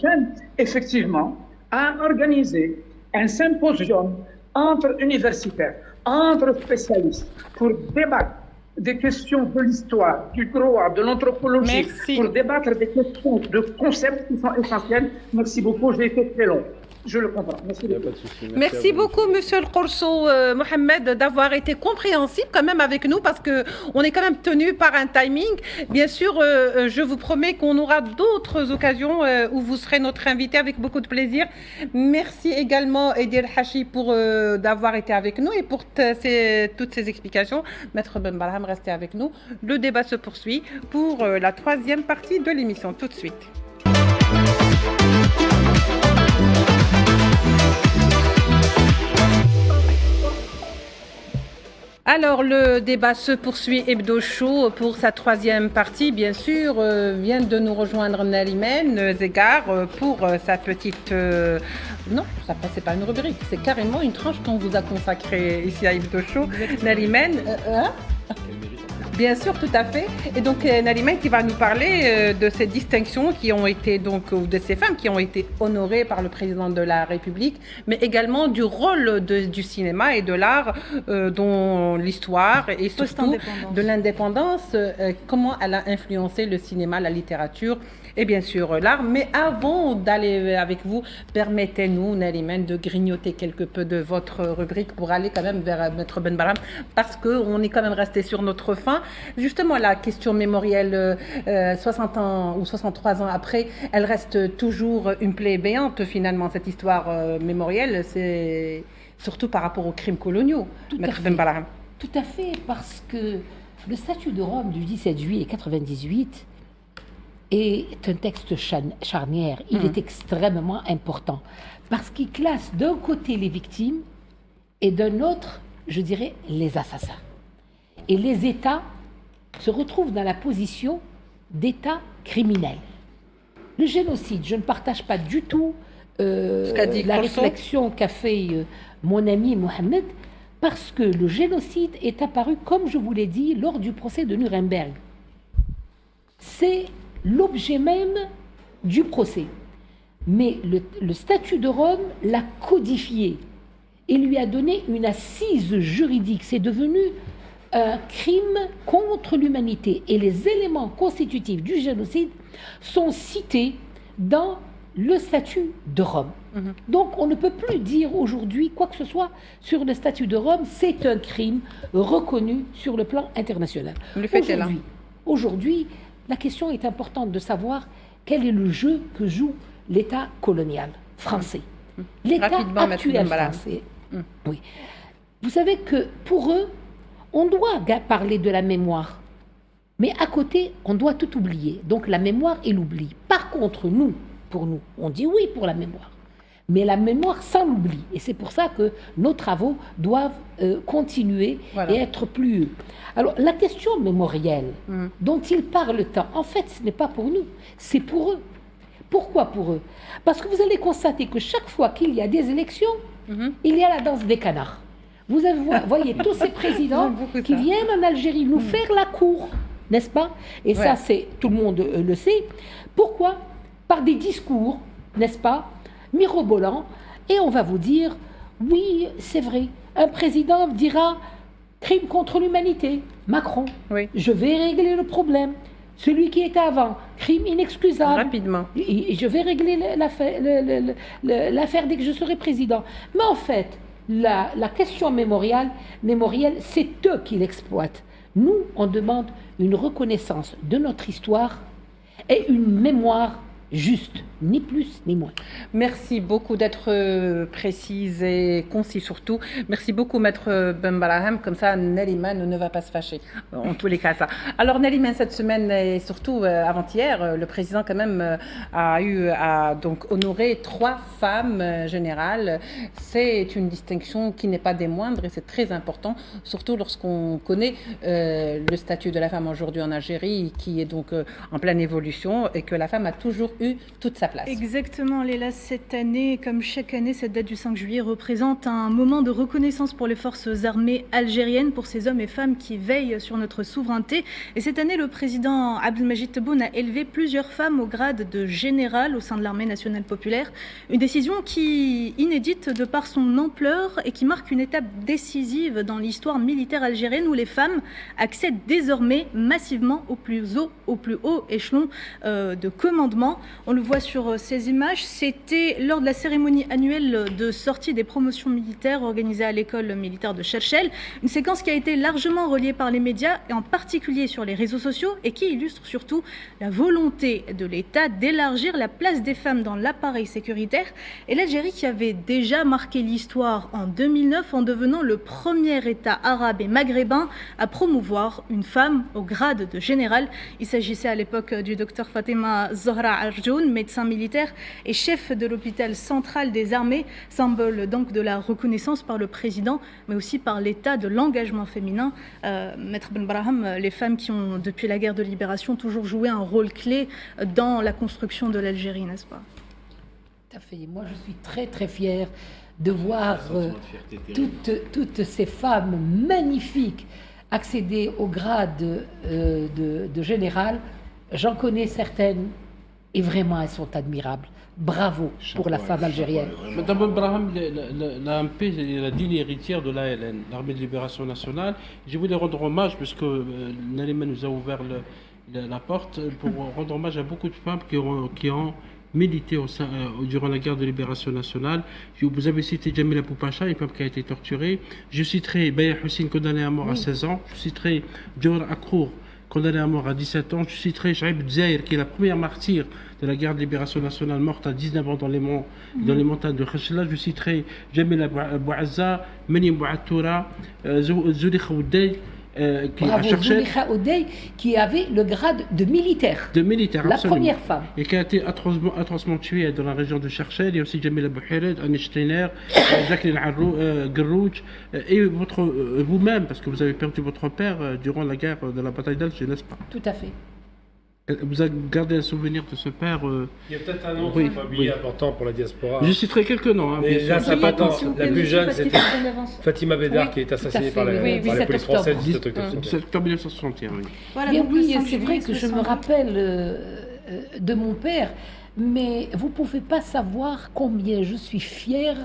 chaîne, effectivement, à organiser un symposium entre universitaires, entre spécialistes, pour débattre des questions de l'histoire, du droit, de l'anthropologie, pour débattre des questions de concepts qui sont essentiels. Merci beaucoup, j'ai été très long. Je le comprends. Merci beaucoup. Merci beaucoup, Monsieur El Khourchou Mohamed, d'avoir été compréhensible quand même avec nous, parce qu'on est quand même tenu par un timing. Bien sûr, je vous promets qu'on aura d'autres occasions où vous serez notre invité avec beaucoup de plaisir. Merci également, Edir Hachi, pour d'avoir été avec nous et pour toutes ces explications. Maître Ben Barham, restez avec nous. Le débat se poursuit pour la troisième partie de l'émission. Tout de suite. Alors, le débat se poursuit Hebdo Show pour sa troisième partie. Bien sûr, vient de nous rejoindre Narimen Zegar pour sa petite... Non, ça c'est pas une rubrique, c'est carrément une tranche qu'on vous a consacrée ici à Hebdo Show. Narimen... Bien sûr, tout à fait. Et donc, Narimen qui va nous parler de ces distinctions qui ont été, donc, ou de ces femmes qui ont été honorées par le président de la République, mais également du rôle du cinéma et de l'art dont l'histoire et surtout de l'indépendance, comment elle a influencé le cinéma, la littérature et bien sûr l'art. Mais avant d'aller avec vous, permettez-nous, Narimen, de grignoter quelque peu de votre rubrique pour aller quand même vers Maître Ben Barham, parce qu'on est quand même resté sur notre fin. Justement, la question mémorielle, 60 ans ou 63 ans après, elle reste toujours une plaie béante finalement, cette histoire mémorielle, c'est surtout par rapport aux crimes coloniaux, Maître Ben Barham. Tout à fait, parce que le statut de Rome du 17 juillet 1998 est un texte charnière. Il est extrêmement important parce qu'il classe d'un côté les victimes et d'un autre, je dirais, les assassins. Et les États se retrouvent dans la position d'État criminel. Le génocide, je ne partage pas du tout la réflexion qu'a fait mon ami Mohamed, parce que le génocide est apparu, comme je vous l'ai dit, lors du procès de Nuremberg. C'est l'objet même du procès. Mais le statut de Rome l'a codifié et lui a donné une assise juridique. C'est devenu un crime contre l'humanité et les éléments constitutifs du génocide sont cités dans le statut de Rome. Donc on ne peut plus dire aujourd'hui quoi que ce soit sur le statut de Rome, c'est un crime reconnu sur le plan international. Le fait est là. Aujourd'hui, la question est importante de savoir quel est le jeu que joue l'État colonial français. L'État actuel français. Oui. Vous savez que pour eux, on doit parler de la mémoire, mais à côté, on doit tout oublier. Donc la mémoire et l'oubli. Par contre, pour nous, on dit oui pour la mémoire, mais la mémoire sans l'oubli. Et c'est pour ça que nos travaux doivent continuer et être plus... Alors, la question mémorielle dont ils parlent tant, en fait, ce n'est pas pour nous, c'est pour eux. Pourquoi pour eux? Parce que vous allez constater que chaque fois qu'il y a des élections, il y a la danse des canards. Vous voyez tous ces présidents qui viennent en Algérie nous faire la cour, n'est-ce pas? Et ça, tout le monde le sait. Pourquoi? Par des discours, n'est-ce pas, mirobolants. Et on va vous dire, oui, c'est vrai, un président dira crime contre l'humanité, Macron, je vais régler le problème. Celui qui était avant, crime inexcusable. Rapidement. Et je vais régler l'affaire dès que je serai président. Mais en fait, la question mémorielle, c'est eux qui l'exploitent. Nous, on demande une reconnaissance de notre histoire et une mémoire juste, ni plus ni moins. Merci beaucoup d'être précise et concis surtout. Merci beaucoup, Maître Benbaraham. Comme ça, Nariman ne va pas se fâcher. En tous les cas, ça. Alors, Nariman, cette semaine et surtout avant-hier, le président quand même a donc honoré 3 femmes générales. C'est une distinction qui n'est pas des moindres et c'est très important, surtout lorsqu'on connaît le statut de la femme aujourd'hui en Algérie, qui est donc en pleine évolution et que la femme a toujours eu toute sa place. Exactement, Léla. Cette année, comme chaque année, cette date du 5 juillet représente un moment de reconnaissance pour les forces armées algériennes, pour ces hommes et femmes qui veillent sur notre souveraineté. Et cette année, le président Abdelmajid Tebboune a élevé plusieurs femmes au grade de général au sein de l'armée nationale populaire. Une décision qui inédite de par son ampleur et qui marque une étape décisive dans l'histoire militaire algérienne où les femmes accèdent désormais massivement au plus haut échelon de commandement. On le voit sur ces images, c'était lors de la cérémonie annuelle de sortie des promotions militaires organisée à l'école militaire de Cherchel, une séquence qui a été largement reliée par les médias et en particulier sur les réseaux sociaux et qui illustre surtout la volonté de l'État d'élargir la place des femmes dans l'appareil sécuritaire et l'Algérie qui avait déjà marqué l'histoire en 2009 en devenant le premier État arabe et maghrébin à promouvoir une femme au grade de général. Il s'agissait à l'époque du docteur Fatima Zahra Arjoun, médecin militaire et chef de l'hôpital central des armées, symbole donc de la reconnaissance par le président, mais aussi par l'état de l'engagement féminin. Maître Benbaraham, les femmes qui ont, depuis la guerre de libération, toujours joué un rôle clé dans la construction de l'Algérie, n'est-ce pas? Tout à fait. Moi, je suis très, très fière de voir toutes ces femmes magnifiques accéder au grade de général. J'en connais certaines. Et vraiment, elles sont admirables. Bravo pour la femme algérienne. Madame Benbaraham, l'AMP est la digne héritière de l'ALN, l'Armée de Libération Nationale. Je voulais rendre hommage, puisque Nariman nous a ouvert la porte, pour rendre hommage à beaucoup de femmes qui ont milité durant la guerre de libération nationale. Vous avez cité Jamila Poupacha, une femme qui a été torturée. Je citerai Baya Hussein, condamné à mort à 16 ans. Je citerai Djawar Akrour, condamné à mort à 17 ans. Je citerai Chaib Zahir, qui est la première martyre de la guerre de libération nationale, morte à 19 ans dans les montagnes de Khachla. Je citerai Jamila Bouazza, Meni Bouatoura, Zulikha Oudey, qui avait le grade de militaire. De militaire, la absolument. Première femme. Et qui a été atrocement tuée dans la région de Cherchel. Il y a aussi Jamila Bouhired, Anne Steiner, Jacqueline Garouch, et vous-même, parce que vous avez perdu votre père durant la guerre de la bataille d'Alger, n'est-ce pas? Tout à fait. Vous avez gardé un souvenir de ce père Il y a peut-être un nom important pour la diaspora. Je citerai quelques noms. Mais là, ça pas tant. La plus jeune, c'était Fatima Bédar, qui est assassinée par la police française le 17 octobre 1961. Voilà, oui, c'est vrai que je me rappelle de mon père, mais vous ne pouvez pas savoir combien je suis fière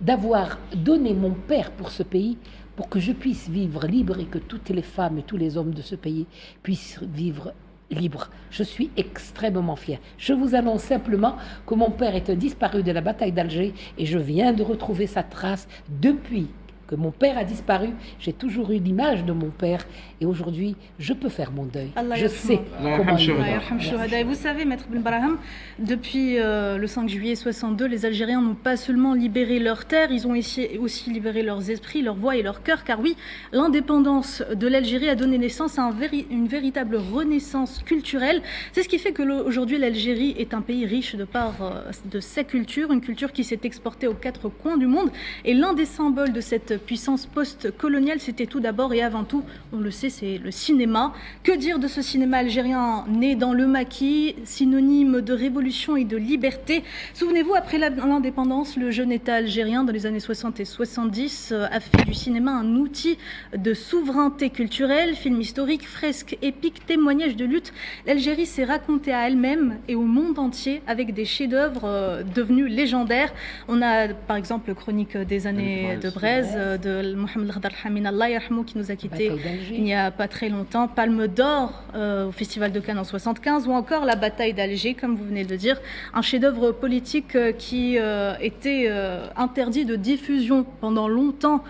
d'avoir donné mon père pour ce pays pour que je puisse vivre libre et que toutes les femmes et tous les hommes de ce pays puissent vivre libre. Je suis extrêmement fière. Je vous annonce simplement que mon père était disparu de la bataille d'Alger et je viens de retrouver sa trace depuis que mon père a disparu. J'ai toujours eu l'image de mon père et aujourd'hui, je peux faire mon deuil. Je sais comment il est. Vous savez, Maître Ben Brahim, depuis le 5 juillet 62, les Algériens n'ont pas seulement libéré leurs terres, ils ont aussi libéré leurs esprits, leurs voix et leurs cœurs, car oui, l'indépendance de l'Algérie a donné naissance à une véritable renaissance culturelle. C'est ce qui fait qu'aujourd'hui, l'Algérie est un pays riche de sa culture, une culture qui s'est exportée aux 4 coins du monde. Et l'un des symboles de cette puissance post-coloniale, c'était tout d'abord et avant tout, on le sait, c'est le cinéma. Que dire de ce cinéma algérien né dans le maquis, synonyme de révolution et de liberté? Souvenez-vous, après l'indépendance, le jeune État algérien, dans les années 60 et 70, a fait du cinéma un outil de souveraineté culturelle, films historiques, fresques épiques, témoignages de lutte. L'Algérie s'est racontée à elle-même et au monde entier avec des chefs-d'œuvre devenus légendaires. On a par exemple Chronique des années de Braise, de Mohamed Ghadar Hamine, Allah yarhamou, qui nous a quittés il n'y a pas très longtemps, Palme d'Or au Festival de Cannes en 75, ou encore la bataille d'Alger, comme vous venez de le dire, un chef-d'œuvre politique qui était interdit de diffusion pendant longtemps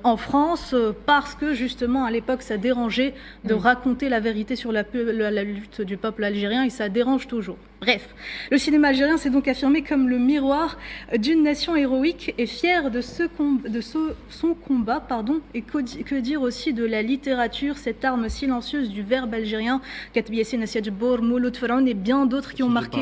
en France parce que justement à l'époque ça dérangeait de raconter la vérité sur la lutte du peuple algérien, et ça dérange toujours. Bref, le cinéma algérien s'est donc affirmé comme le miroir d'une nation héroïque et fière de son combat, et que dire aussi de la littérature, cette arme silencieuse du verbe algérien, Katbi Yassine, Assia Djebbour, Mouloud Faraoun et bien d'autres qui ont marqué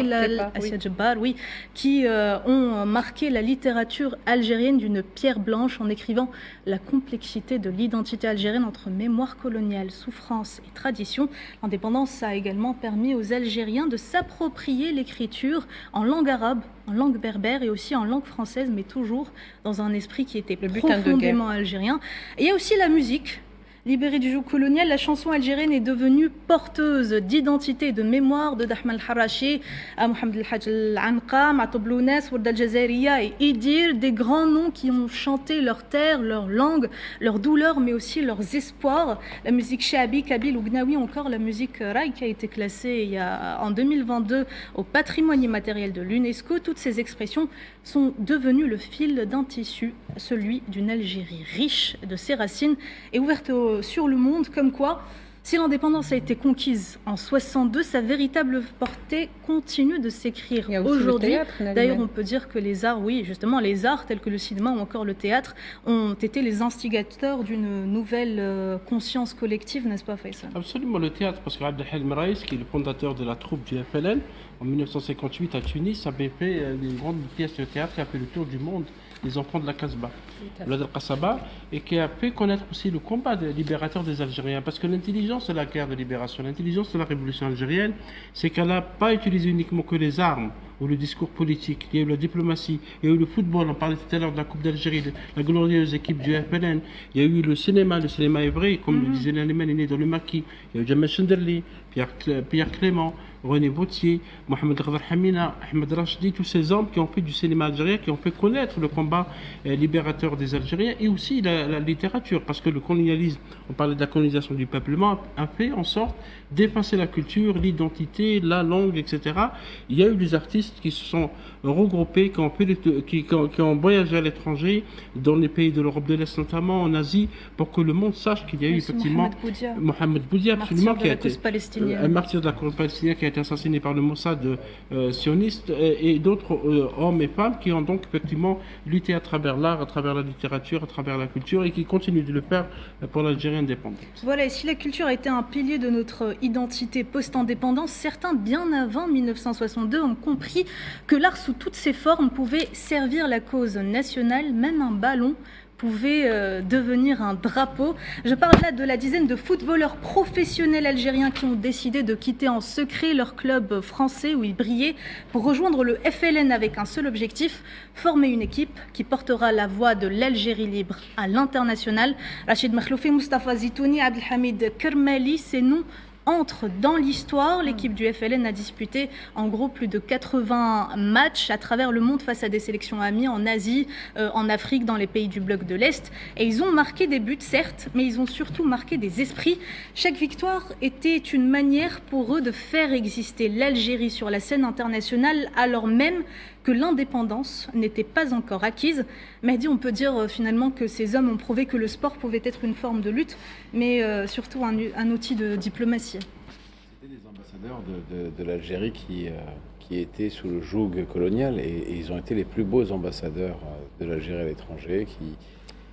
ont marqué la littérature algérienne d'une pierre blanche en écrivant la complexité de l'identité algérienne entre mémoire coloniale, souffrance et tradition. L'indépendance a également permis aux Algériens de s'approprier l'écriture en langue arabe, en langue berbère et aussi en langue française, mais toujours dans un esprit qui était profondément algérien. Et il y a aussi la musique. Libérée du joug colonial, la chanson algérienne est devenue porteuse d'identité et de mémoire de Dahman al-Harachi, Mohamed El-Hajj Al-Anqa, Matoub Lounes, Warda Al-Jazairiya et Idir, des grands noms qui ont chanté leur terre, leur langue, leurs douleurs, mais aussi leurs espoirs. La musique Shabi, Kabyle ou Gnawi, encore la musique Raï qui a été classée en 2022 au patrimoine immatériel de l'UNESCO. Toutes ces expressions sont devenues le fil d'un tissu, celui d'une Algérie riche de ses racines et ouverte sur le monde, comme quoi, si l'indépendance a été conquise en 62, sa véritable portée continue de s'écrire aujourd'hui. D'ailleurs, on peut dire que les arts, oui, justement, les arts tels que le cinéma ou encore le théâtre ont été les instigateurs d'une nouvelle conscience collective, n'est-ce pas, Faisal? Absolument, le théâtre, parce que Abdelhalim Raïs, qui est le fondateur de la troupe du FLN, en 1958 à Tunis, avait fait une grande pièce de théâtre qui a fait le tour du monde, Les enfants de la Kasbah, et qui a fait connaître aussi le combat libérateur des Algériens. Parce que l'intelligence de la guerre de libération, l'intelligence de la révolution algérienne, c'est qu'elle n'a pas utilisé uniquement que les armes ou le discours politique. Il y a eu la diplomatie, il y a eu le football, on parlait tout à l'heure de la Coupe d'Algérie, de la glorieuse équipe du FLN. Il y a eu le cinéma hébreu, comme le disait l'Allemagne, il est né dans le maquis. Il y a eu Jamal Chenderli, Pierre Clément, René Vautier, Mohamed Ghadar Hamina, Ahmed Rachdi, tous ces hommes qui ont fait du cinéma algérien, qui ont fait connaître le combat libérateur des Algériens et aussi la littérature, parce que le colonialisme, on parlait de la colonisation du peuplement, a fait en sorte d'effacer la culture, l'identité, la langue, etc. Il y a eu des artistes qui se sont regroupés, qui ont voyagé à l'étranger, dans les pays de l'Europe de l'Est, notamment en Asie, pour que le monde sache qu'il y a eu effectivement Mohamed Boudia, absolument, qui a été un martyr de la cause palestinienne, qui a été assassiné par le Mossad sioniste, et d'autres hommes et femmes qui ont donc effectivement lutté à travers l'art, à travers la littérature, à travers la culture, et qui continuent de le faire pour l'Algérie indépendante. Voilà, et si la culture a été un pilier de notre identité post-indépendance, certains, bien avant 1962, ont compris que l'art sous toutes ses formes pouvait servir la cause nationale, même un ballon pouvait devenir un drapeau. Je parle là de la dizaine de footballeurs professionnels algériens qui ont décidé de quitter en secret leur club français où ils brillaient pour rejoindre le FLN avec un seul objectif, former une équipe qui portera la voix de l'Algérie libre à l'international. Rachid Makhloufi, Moustapha Zitouni, Abdelhamid Kermali, ces noms entre dans l'histoire. L'équipe du FLN a disputé en gros plus de 80 matchs à travers le monde face à des sélections amies en Asie, en Afrique, dans les pays du bloc de l'Est. Et ils ont marqué des buts, certes, mais ils ont surtout marqué des esprits. Chaque victoire était une manière pour eux de faire exister l'Algérie sur la scène internationale, alors même que l'indépendance n'était pas encore acquise. Mehdi, on peut dire finalement que ces hommes ont prouvé que le sport pouvait être une forme de lutte, mais surtout un outil de diplomatie. C'était des ambassadeurs de l'Algérie qui étaient sous le joug colonial et ils ont été les plus beaux ambassadeurs de l'Algérie à l'étranger.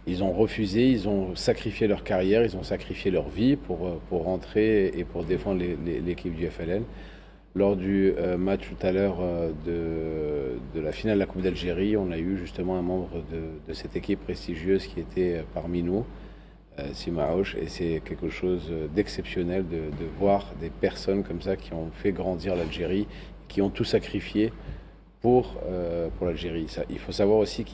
Ils ont refusé, ils ont sacrifié leur carrière, ils ont sacrifié leur vie pour rentrer et pour défendre l'équipe du FLN. Lors du match tout à l'heure de la finale de la Coupe d'Algérie, on a eu justement un membre de cette équipe prestigieuse qui était parmi nous, Simaouch, et c'est quelque chose d'exceptionnel de voir des personnes comme ça qui ont fait grandir l'Algérie, qui ont tout sacrifié pour l'Algérie. Il faut savoir aussi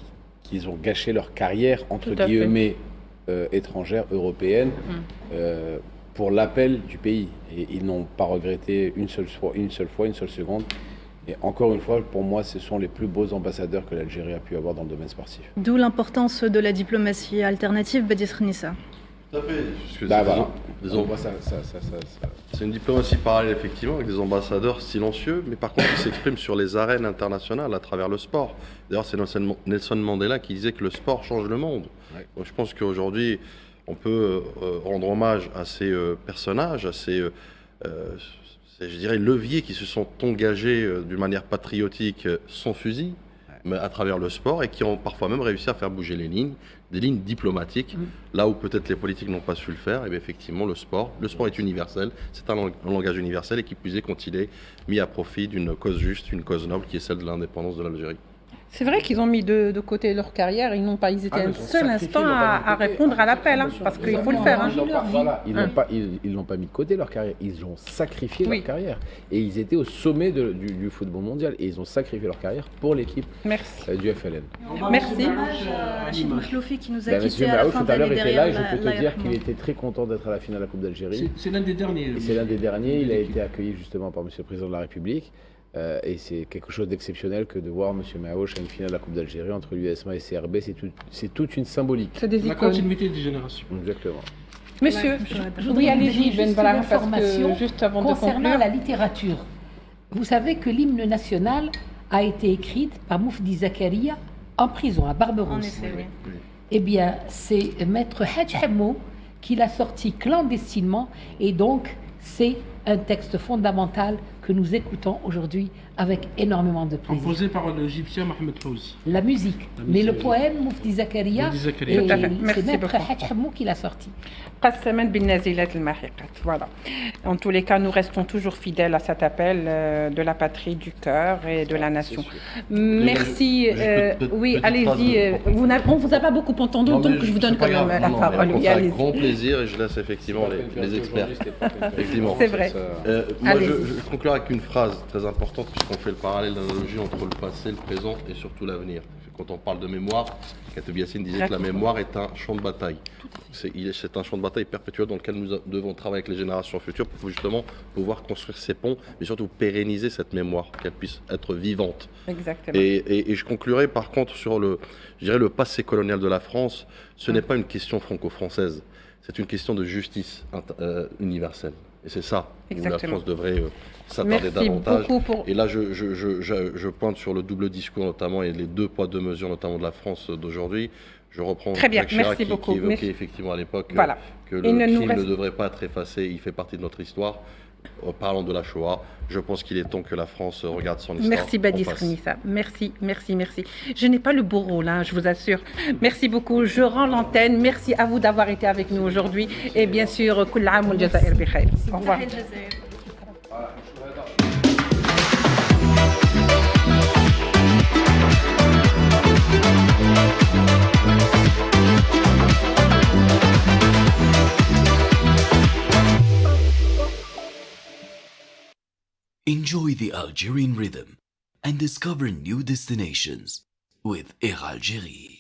qu'ils ont gâché leur carrière, entre guillemets, étrangère, européenne, pour l'appel du pays. Et ils n'ont pas regretté une seule seconde. Et encore une fois, pour moi, ce sont les plus beaux ambassadeurs que l'Algérie a pu avoir dans le domaine sportif. D'où l'importance de la diplomatie alternative, Badi Khnissa. Tout à fait. C'est une diplomatie parallèle, effectivement, avec des ambassadeurs silencieux, mais par contre, qui s'expriment sur les arènes internationales à travers le sport. D'ailleurs, c'est Nelson Mandela qui disait que le sport change le monde. Ouais. Donc, je pense qu'aujourd'hui, on peut rendre hommage à ces personnages, à ces, je dirais, leviers qui se sont engagés d'une manière patriotique sans fusil, mais à travers le sport, et qui ont parfois même réussi à faire bouger les lignes, des lignes diplomatiques, là où peut-être les politiques n'ont pas su le faire. Et bien effectivement, le sport est universel, c'est un langage universel, et qui plus est quand il est mis à profit d'une cause juste, une cause noble, qui est celle de l'indépendance de l'Algérie. C'est vrai qu'ils ont mis de côté leur carrière, ils étaient un seul instant à répondre à l'appel, parce qu'il faut le faire. Ils n'ont pas mis de côté leur carrière, ils ont sacrifié leur carrière. Et ils étaient au sommet du football mondial, et ils ont sacrifié leur carrière pour l'équipe du FLN. Merci. Rachid Moukloufi qui nous a quittés à la fin de l'année était là, et je peux te dire qu'il était très content d'être à la finale de la Coupe d'Algérie. C'est l'un des derniers. C'est l'un des derniers, il a été accueilli justement par Monsieur le Président de la République. Et c'est quelque chose d'exceptionnel que de voir M. Maouch à une finale de la Coupe d'Algérie entre l'USMA et CRB. C'est toute une symbolique. C'est des icônes. La continuité des générations. Exactement. Monsieur, je voudrais aller-y, Ben Balah, parce que juste avant de conclure. Concernant la littérature, vous savez que l'hymne national a été écrit par Moufdi Zakaria en prison à Barberousse. En effet, oui. Eh bien, c'est Maître Hadj Hamou qui l'a sorti clandestinement, et donc c'est un texte fondamental que nous écoutons aujourd'hui avec énormément de plaisir. Composé par l'Égyptien Mohamed Fawzi. La musique, mais le poème Moufdi Zakaria, c'est Maître Hadj Hamou qui l'a sorti. Voilà. En tous les cas, nous restons toujours fidèles à cet appel de la patrie, du cœur et de la nation. Merci. Oui, allez-y. On vous a pas beaucoup entendu, donc je vous donne quand même la parole. Avec grand plaisir, et je laisse effectivement les experts. Effectivement. C'est vrai. Moi, je conclure avec une phrase très importante, puisqu'on fait le parallèle, l'analogie entre le passé, le présent et surtout l'avenir. Quand on parle de mémoire, Katoub Yassine disait que la mémoire est un champ de bataille. C'est un champ de bataille perpétuel dans lequel nous devons travailler avec les générations futures pour justement pouvoir construire ces ponts, mais surtout pérenniser cette mémoire, qu'elle puisse être vivante. Exactement. Et je conclurai par contre sur le passé colonial de la France. Ce n'est pas une question franco-française, c'est une question de justice universelle. Et c'est ça où la France devrait s'attarder davantage. Et là, je pointe sur le double discours notamment et les 2 poids 2 mesures notamment de la France d'aujourd'hui. Je reprends Jacques Chirac qui évoquait effectivement à l'époque que le crime ne devrait pas être effacé, il fait partie de notre histoire. Parlant de la Shoah, je pense qu'il est temps que la France regarde son histoire. Merci Badi Khnissa, merci. Je n'ai pas le beau rôle, je vous assure. Merci beaucoup, je rends l'antenne. Merci à vous d'avoir été avec nous aujourd'hui. Et bien sûr, Kull Aam wal Jazair bi Khair. Au revoir. Enjoy the Algerian rhythm and discover new destinations with Air Algérie.